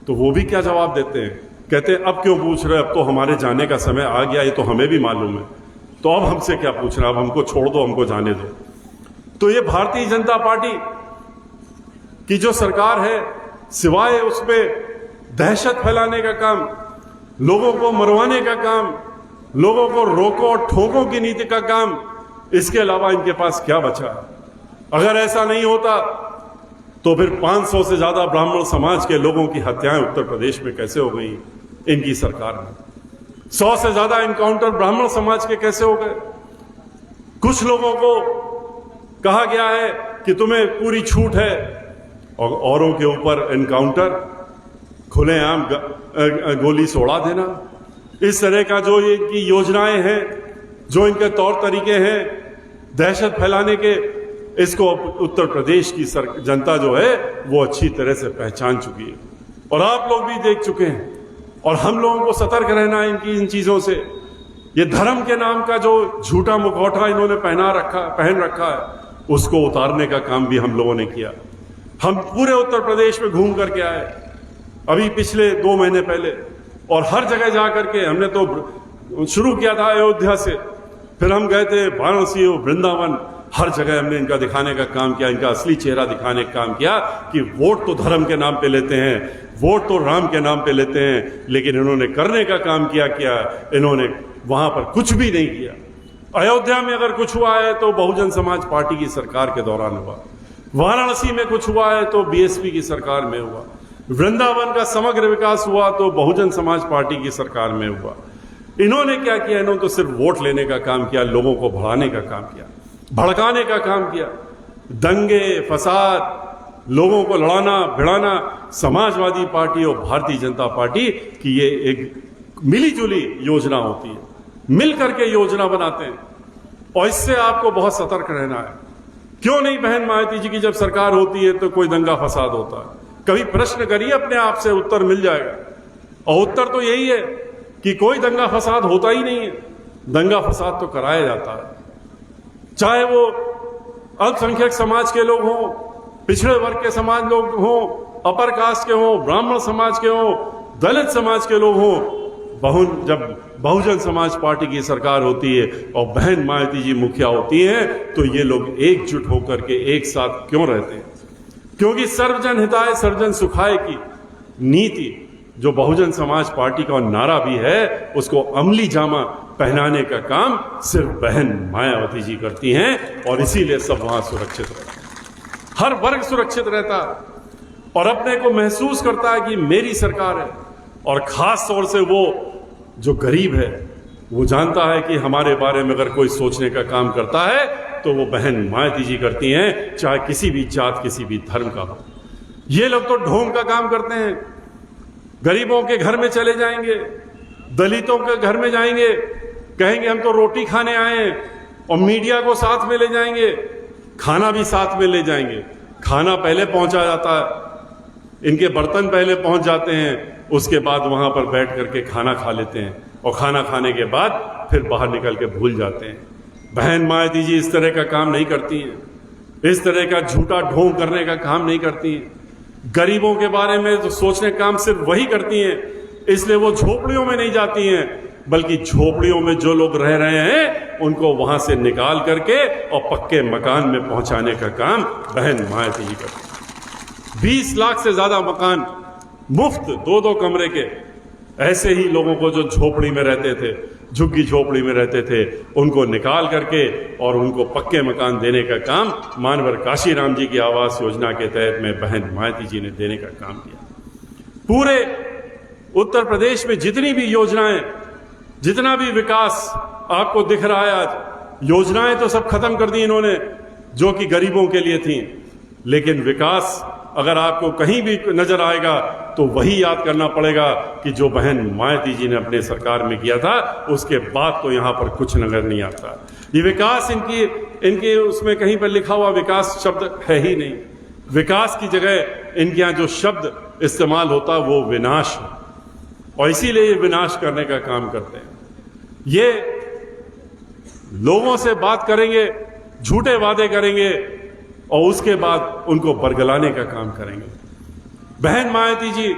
[SPEAKER 6] तो वो भी क्या जवाब देते हैं, कहते हैं अब क्यों पूछ रहे, अब तो हमारे जाने का समय आ गया, ये तो हमें भी मालूम है, तो अब हमसे क्या पूछना, अब हमको छोड़ दो, हमको जाने दो। तो ये भारतीय जनता पार्टी की जो सरकार है, सिवाय उसमें दहशत फैलाने का काम, लोगों को मरवाने का काम, लोगों को रोको और ठोको की नीति का काम, इसके अलावा इनके पास क्या बचा है। अगर ऐसा नहीं होता तो फिर 500 से ज्यादा ब्राह्मण समाज के लोगों की हत्याएं उत्तर प्रदेश में कैसे हो गई इनकी सरकार में। 100 से ज्यादा एनकाउंटर ब्राह्मण समाज के कैसे हो गए। कुछ लोगों को कहा गया है कि तुम्हें पूरी छूट है, और औरों के ऊपर एनकाउंटर, खुलेआम गोली से उड़ा देना। इस तरह का जो इनकी योजनाएं हैं, जो इनके तौर तरीके हैं दहशत फैलाने के, इसको उत्तर प्रदेश की जनता जो है वो अच्छी तरह से पहचान चुकी है, और आप लोग भी देख चुके हैं। और हम लोगों को सतर्क रहना है इन चीजों से। ये धर्म के नाम का जो झूठा मुखौटा इन्होंने पहन रखा है, उसको उतारने का काम भी हम लोगों ने किया। हम पूरे उत्तर प्रदेश में घूम करके आए अभी पिछले 2 महीने पहले, और हर जगह जा करके हमने तो शुरू किया था अयोध्या से, फिर हम गए थे वाराणसी, वृंदावन, हर जगह हमने इनका दिखाने का काम किया, इनका असली चेहरा दिखाने का काम किया कि वोट तो धर्म के नाम पे लेते हैं, वोट तो राम के नाम पे लेते हैं, लेकिन इन्होंने करने का काम किया, इन्होंने वहां पर कुछ भी नहीं किया। अयोध्या में अगर कुछ हुआ है तो बहुजन समाज पार्टी की सरकार के दौरान हुआ, वाराणसी में कुछ हुआ है तो बीएसपी की सरकार में हुआ, वृंदावन का समग्र विकास हुआ तो बहुजन समाज पार्टी की सरकार में हुआ। इन्होंने क्या किया, इन्होंने तो सिर्फ वोट लेने का काम किया, लोगों को भड़ाने का काम किया, भड़काने का काम किया, दंगे फसाद, लोगों को लड़ाना भिड़ाना। समाजवादी पार्टी और भारतीय जनता पार्टी की ये एक मिलीजुली योजना होती है, मिल करके योजना बनाते हैं, और इससे आपको बहुत सतर्क रहना है। क्यों नहीं बहन मायावती जी की जब सरकार होती है तो कोई दंगा फसाद होता है? कभी प्रश्न करिए अपने आप से, उत्तर मिल जाएगा। और उत्तर तो यही है कि कोई दंगा फसाद होता ही नहीं है। दंगा फसाद तो कराया जाता है, चाहे वो अल्पसंख्यक समाज के लोग हों, पिछड़े वर्ग के समाज लोग हों, अपर कास्ट के हों, ब्राह्मण समाज के हों, दलित समाज के लोग हों। जब बहुजन समाज पार्टी की सरकार होती है और बहन मायावती जी मुखिया होती हैं, तो ये लोग एकजुट होकर के एक साथ क्यों रहते हैं? क्योंकि सर्वजन हिताय सर्वजन सुखाय की नीति जो बहुजन समाज पार्टी का नारा भी है, उसको अमली जामा पहनाने का काम सिर्फ बहन मायावती जी करती हैं, और इसीलिए सब वहां सुरक्षित रहता है, हर वर्ग सुरक्षित रहता है और अपने को महसूस करता है कि मेरी सरकार है। और खास तौर से वो जो गरीब है वो जानता है कि हमारे बारे में अगर कोई सोचने का काम करता है तो वो बहन मायावती जी करती हैं, चाहे किसी भी जात किसी भी धर्म का हो। ये लोग तो ढोंग का काम करते हैं, गरीबों के घर में चले जाएंगे, दलितों के घर में जाएंगे, कहेंगे हम तो रोटी खाने आए हैं, और मीडिया को साथ में ले जाएंगे, खाना भी साथ में ले जाएंगे। खाना पहले पहुंचा जाता है, इनके बर्तन पहले पहुंच जाते हैं, उसके बाद वहां पर बैठ करके खाना खा लेते हैं, और खाना खाने के बाद फिर बाहर निकल के भूल जाते हैं। बहन मायावती जी इस तरह का काम नहीं करती हैं, इस तरह का झूठा ढोंग करने का काम नहीं करती हैं। गरीबों के बारे में तो सोचने का काम सिर्फ वही करती हैं, इसलिए वो झोपड़ियों में नहीं जाती हैं, बल्कि झोपड़ियों में जो लोग रह रहे हैं उनको वहां से निकाल करके और पक्के मकान में पहुंचाने का काम बहन मायावती जी करती हैं। 20 लाख से ज्यादा मकान मुफ्त 2-2 कमरे के ऐसे ही लोगों को जो झोपड़ी में रहते थे, झुग्गी झोपड़ी में रहते थे, उनको निकाल करके और उनको पक्के मकान देने का काम मानवर काशीराम जी की आवास योजना के तहत में बहन मायावती जी ने देने का काम किया। पूरे उत्तर प्रदेश में जितनी भी योजनाएं, जितना भी विकास आपको दिख रहा है आज, योजनाएं तो सब खत्म कर दी इन्होंने जो कि गरीबों के लिए थी, लेकिन विकास अगर आपको कहीं भी नजर आएगा तो वही याद करना पड़ेगा कि जो बहन मायावती जी ने अपने सरकार में किया था, उसके बाद तो यहां पर कुछ नजर नहीं आता। ये विकास इनके उसमें कहीं पर लिखा हुआ विकास शब्द है ही नहीं। विकास की जगह इनके यहां जो शब्द इस्तेमाल होता वो विनाश है, और इसीलिए ये विनाश करने का काम करते हैं। ये लोगों से बात करेंगे, झूठे वादे करेंगे और उसके बाद उनको बरगलाने का काम करेंगे। बहन मायावती जी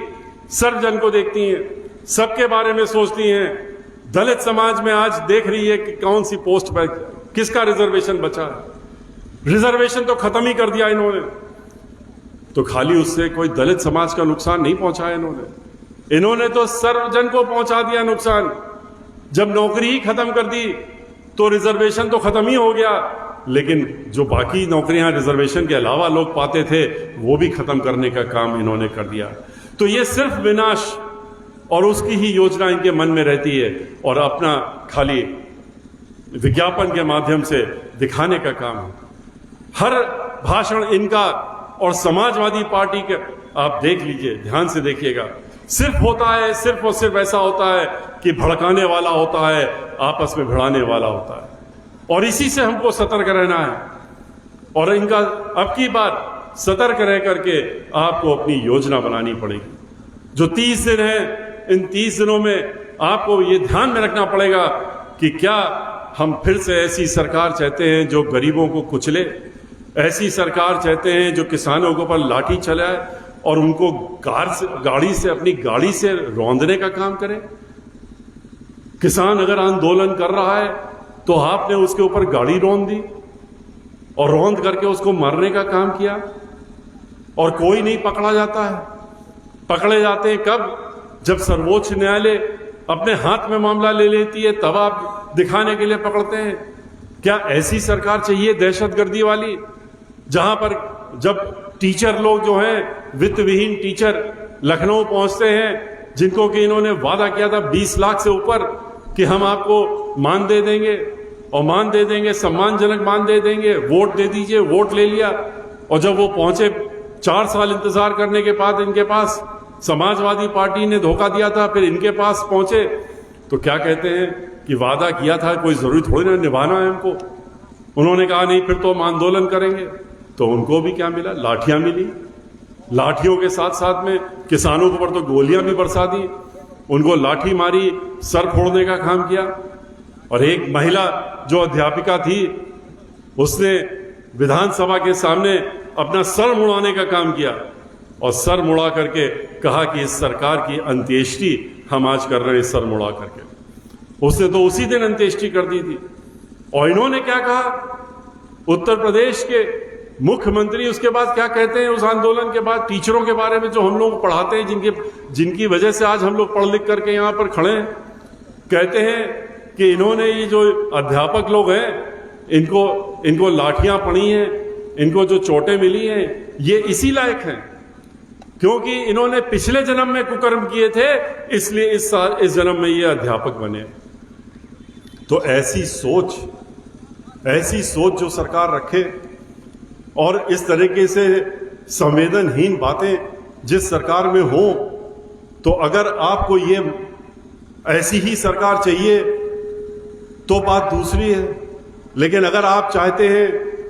[SPEAKER 6] सर्वजन को देखती हैं, सबके बारे में सोचती हैं। दलित समाज में आज देख रही है कि कौन सी पोस्ट पर किसका रिजर्वेशन बचा है। रिजर्वेशन तो खत्म ही कर दिया इन्होंने। तो खाली उससे कोई दलित समाज का नुकसान नहीं पहुंचाया इन्होंने तो सर्वजन को पहुंचा दिया नुकसान। जब नौकरी ही खत्म कर दी तो रिजर्वेशन तो खत्म ही हो गया, लेकिन जो बाकी नौकरियां रिजर्वेशन के अलावा लोग पाते थे वो भी खत्म करने का काम इन्होंने कर दिया। तो ये सिर्फ विनाश और उसकी ही योजना इनके मन में रहती है और अपना खाली विज्ञापन के माध्यम से दिखाने का काम है। हर भाषण इनका और समाजवादी पार्टी के आप देख लीजिए, ध्यान से देखिएगा, सिर्फ होता है, सिर्फ और सिर्फ ऐसा होता है कि भड़काने वाला होता है, आपस में भिड़ाने वाला होता है। और इसी से हमको सतर्क रहना है। और इनका अब की बार सतर्क रह करके आपको अपनी योजना बनानी पड़ेगी। जो 30 दिन है, इन 30 दिनों में आपको ये ध्यान में रखना पड़ेगा कि क्या हम फिर से ऐसी सरकार चाहते हैं जो गरीबों को कुचले, ऐसी सरकार चाहते हैं जो किसानों के ऊपर लाठी चलाए और उनको अपनी गाड़ी से रौंदने का काम करे। किसान अगर आंदोलन कर रहा है तो आपने उसके ऊपर गाड़ी रौंद दी और रौंद करके उसको मारने का काम किया और कोई नहीं पकड़ा जाता है। पकड़े जाते हैं कब? जब सर्वोच्च न्यायालय अपने हाथ में मामला ले लेती है, तब आप दिखाने के लिए पकड़ते हैं। क्या ऐसी सरकार चाहिए दहशतगर्दी वाली, जहां पर जब टीचर लोग जो हैं, वित्त विहीन टीचर लखनऊ पहुंचते हैं, जिनको कि इन्होंने वादा किया था 20 लाख से ऊपर कि हम आपको मान दे देंगे और मान दे देंगे, सम्मानजनक मान दे देंगे, वोट दे दीजिए, वोट ले लिया। और जब वो पहुंचे 4 साल इंतजार करने के बाद इनके पास समाजवादी पार्टी ने धोखा दिया था, फिर इनके पास पहुंचे तो क्या कहते हैं कि वादा किया था, कोई जरूरी थोड़ी ना निभाना है हमको। उन्होंने कहा नहीं फिर तो हम आंदोलन करेंगे। तो उनको भी क्या मिला? लाठियां मिली। लाठियों के साथ साथ में किसानों के ऊपर तो गोलियां भी बरसा दी, उनको लाठी मारी, सर फोड़ने का काम किया। और एक महिला जो अध्यापिका थी उसने विधानसभा के सामने अपना सर मुड़ाने का काम किया और सर मुड़ा करके कहा कि इस सरकार की अंत्येष्टि हम आज कर रहे हैं, सर मुड़ा करके। उसने तो उसी दिन अंत्येष्टि कर दी थी। और इन्होंने क्या कहा? उत्तर प्रदेश के मुख्यमंत्री उसके बाद क्या कहते हैं, उस आंदोलन के बाद टीचरों के बारे में जो हम लोग पढ़ाते हैं, जिनकी वजह से आज हम लोग पढ़ लिख करके यहाँ पर खड़े हैं, कहते हैं कि इन्होंने ये जो अध्यापक लोग हैं इनको लाठियां पड़ी हैं, इनको जो चोटें मिली हैं, ये इसी लायक हैं क्योंकि इन्होंने पिछले जन्म में कुकर्म किए थे, इसलिए इस जन्म में ये अध्यापक बने। तो ऐसी सोच जो सरकार रखे और इस तरीके से संवेदनहीन बातें जिस सरकार में हो, तो अगर आपको ये ऐसी ही सरकार चाहिए तो बात दूसरी है। लेकिन अगर आप चाहते हैं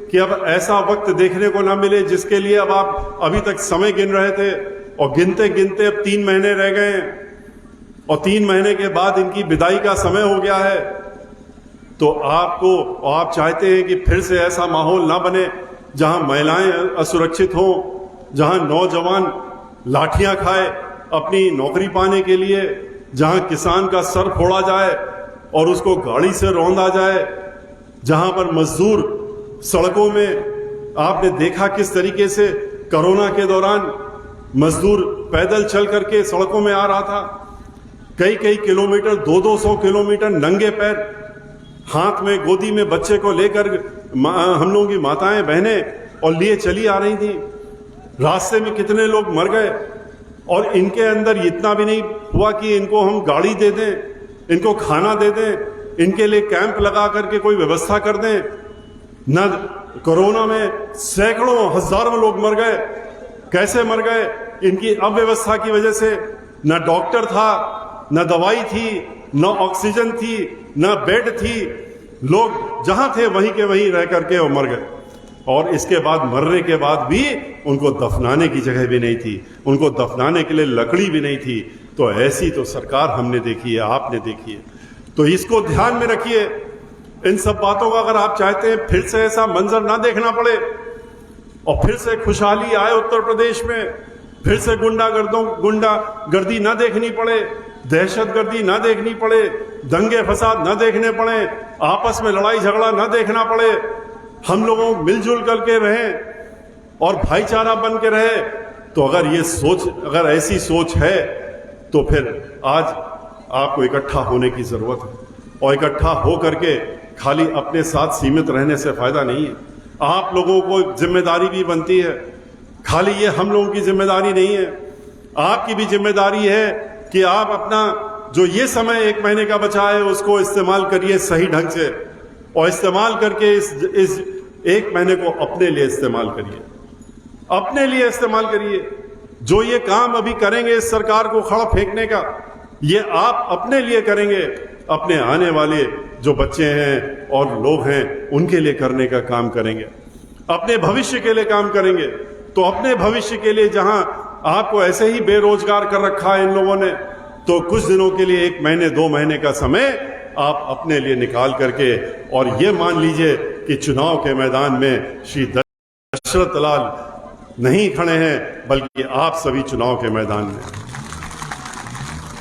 [SPEAKER 6] कि अब ऐसा वक्त देखने को ना मिले जिसके लिए अब आप अभी तक समय गिन रहे थे और गिनते गिनते अब 3 महीने रह गए और 3 महीने के बाद इनकी विदाई का समय हो गया है, तो आप चाहते हैं कि फिर से ऐसा माहौल ना बने जहां महिलाएं असुरक्षित हों, जहां नौजवान लाठियां खाए अपनी नौकरी पाने के लिए, जहां किसान का सर फोड़ा जाए और उसको गाड़ी से रौंदा जाए, जहां पर मजदूर सड़कों में आपने देखा किस तरीके से कोरोना के दौरान मजदूर पैदल चल करके सड़कों में आ रहा था, कई किलोमीटर 200 किलोमीटर नंगे पैर, हाथ में गोदी में बच्चे को लेकर हम लोगों की माताएं बहनें और लिए चली आ रही थी। रास्ते में कितने लोग मर गए और इनके अंदर इतना भी नहीं हुआ कि इनको हम गाड़ी दे दें, इनको खाना दे दें, इनके लिए कैंप लगा करके कोई व्यवस्था कर दें। न कोरोना में सैकड़ों हजारों लोग मर गए। कैसे मर गए? इनकी अव्यवस्था की वजह से। न डॉक्टर था, न दवाई थी, न ऑक्सीजन थी, न बेड थी। लोग जहां थे वहीं के वहीं रह करके वो मर गए। और इसके बाद मरने के बाद भी उनको दफनाने की जगह भी नहीं थी, उनको दफनाने के लिए लकड़ी भी नहीं थी। तो ऐसी तो सरकार हमने देखी है, आपने देखी है। तो इसको ध्यान में रखिए इन सब बातों का अगर आप चाहते हैं फिर से ऐसा मंजर ना देखना पड़े और फिर से खुशहाली आए उत्तर प्रदेश में, फिर से गुंडागर्दी ना देखनी पड़े, दहशतगर्दी ना देखनी पड़े, दंगे फसाद ना देखने पड़े, आपस में लड़ाई झगड़ा ना देखना पड़े, हम लोगों मिलजुल करके रहें और भाईचारा बन के रहे, तो अगर ऐसी सोच है तो फिर आज आपको इकट्ठा होने की जरूरत है। और इकट्ठा हो करके खाली अपने साथ सीमित रहने से फायदा नहीं है, आप लोगों को जिम्मेदारी भी बनती है। खाली ये हम लोगों की जिम्मेदारी नहीं है, आपकी भी जिम्मेदारी है कि आप अपना जो ये समय 1 महीने का बचा है उसको इस्तेमाल करिए सही ढंग से, और इस्तेमाल करके इस 1 महीने को अपने लिए इस्तेमाल करिए, अपने लिए इस्तेमाल करिए। जो ये काम अभी करेंगे इस सरकार को खड़ा फेंकने का, ये आप अपने लिए करेंगे, अपने आने वाले जो बच्चे हैं और लोग हैं उनके लिए करने का काम करेंगे, अपने भविष्य के लिए काम करेंगे। तो अपने भविष्य के लिए जहां आपको ऐसे ही बेरोजगार कर रखा है इन लोगों ने, तो कुछ दिनों के लिए 1 महीने 2 महीने का समय आप अपने लिए निकाल करके, और ये मान लीजिए कि चुनाव के मैदान में श्री दशरथ लाल नहीं खड़े हैं, बल्कि आप सभी चुनाव के मैदान में।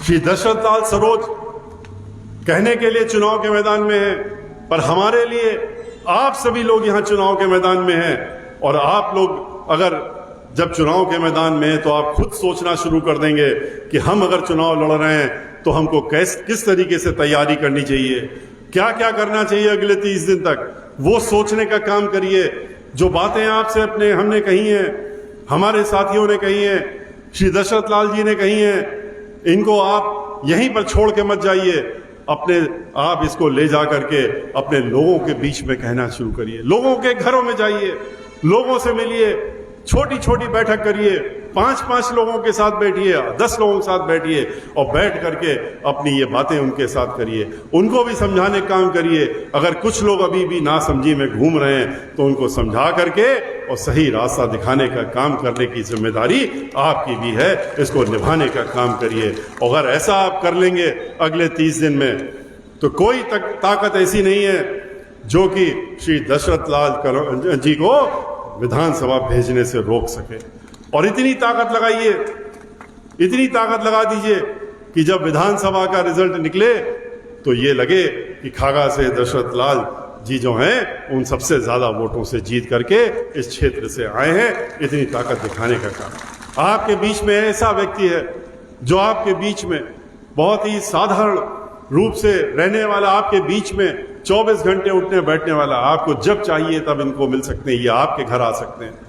[SPEAKER 6] श्री दशरथ लाल सरोज कहने के लिए चुनाव के मैदान में हैं, पर हमारे लिए आप सभी लोग यहां चुनाव के मैदान में हैं। और आप लोग अगर जब चुनाव के मैदान में हैं तो आप खुद सोचना शुरू कर देंगे कि हम अगर चुनाव लड़ रहे हैं तो हमको किस तरीके से तैयारी करनी चाहिए, क्या क्या करना चाहिए अगले 30 दिन तक, वो सोचने का काम करिए। जो बातें आपसे हमने कही हैं, हमारे साथियों ने कही हैं, श्री दशरथ लाल जी ने कही हैं, इनको आप यहीं पर छोड़ के मत जाइए, आप इसको ले जा करके अपने लोगों के बीच में कहना शुरू करिए। लोगों के घरों में जाइए, लोगों से मिलिए, छोटी छोटी बैठक करिए, 5-5 लोगों के साथ बैठिए, 10 लोगों के साथ बैठिए, और बैठ करके अपनी ये बातें उनके साथ करिए, उनको भी समझाने का काम करिए। अगर कुछ लोग अभी भी नासमझी में घूम रहे हैं तो उनको समझा करके और सही रास्ता दिखाने का काम करने की जिम्मेदारी आपकी भी है, इसको निभाने का काम करिए। अगर ऐसा आप कर लेंगे अगले 30 दिन में, तो कोई ताकत ऐसी नहीं है जो कि श्री दशरथ लाल जी को विधानसभा भेजने से रोक सके। और इतनी ताकत लगाइए, इतनी ताकत लगा दीजिए कि जब विधानसभा का रिजल्ट निकले तो ये लगे कि खागा से दशरथ लाल जी जो हैं उन सबसे ज्यादा वोटों से जीत करके इस क्षेत्र से आए हैं। इतनी ताकत दिखाने का काम आपके बीच में ऐसा व्यक्ति है जो आपके बीच में बहुत ही साधारण रूप से रहने वाला, आपके बीच में 24 घंटे उठने बैठने वाला, आपको जब चाहिए तब इनको मिल सकते हैं, ये आपके घर आ सकते हैं।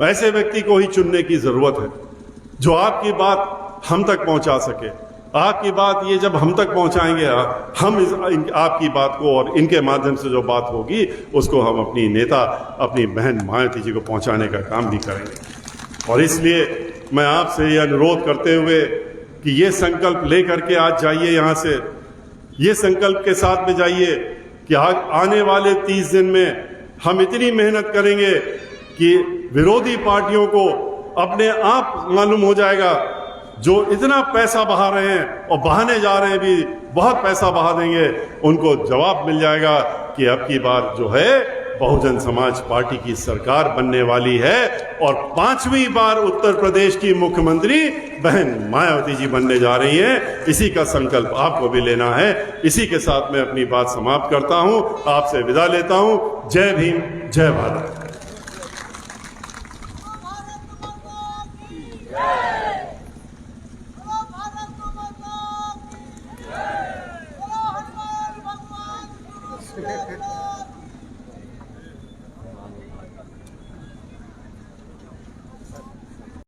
[SPEAKER 6] ऐसे व्यक्ति को ही चुनने की जरूरत है जो आपकी बात हम तक पहुंचा सके। आपकी बात ये जब हम तक पहुंचाएंगे, हम आपकी बात को और इनके माध्यम से जो बात होगी उसको हम अपनी नेता, अपनी बहन मायावती जी को पहुंचाने का काम भी करेंगे। और इसलिए मैं आपसे ये अनुरोध करते हुए कि ये संकल्प लेकर के आज जाइए यहाँ से, ये संकल्प के साथ में जाइए कि आने वाले 30 दिन में हम इतनी मेहनत करेंगे कि विरोधी पार्टियों को अपने आप मालूम हो जाएगा, जो इतना पैसा बहा रहे हैं और बहाने जा रहे हैं भी, बहुत पैसा बहा देंगे, उनको जवाब मिल जाएगा कि अब की बार जो है बहुजन समाज पार्टी की सरकार बनने वाली है और 5वीं बार उत्तर प्रदेश की मुख्यमंत्री बहन मायावती जी बनने जा रही हैं। इसी का संकल्प आपको भी लेना है। इसी के साथ मैं अपनी बात समाप्त करता हूं, आपसे विदा लेता हूं। जय भीम, जय भारत।
[SPEAKER 2] भारत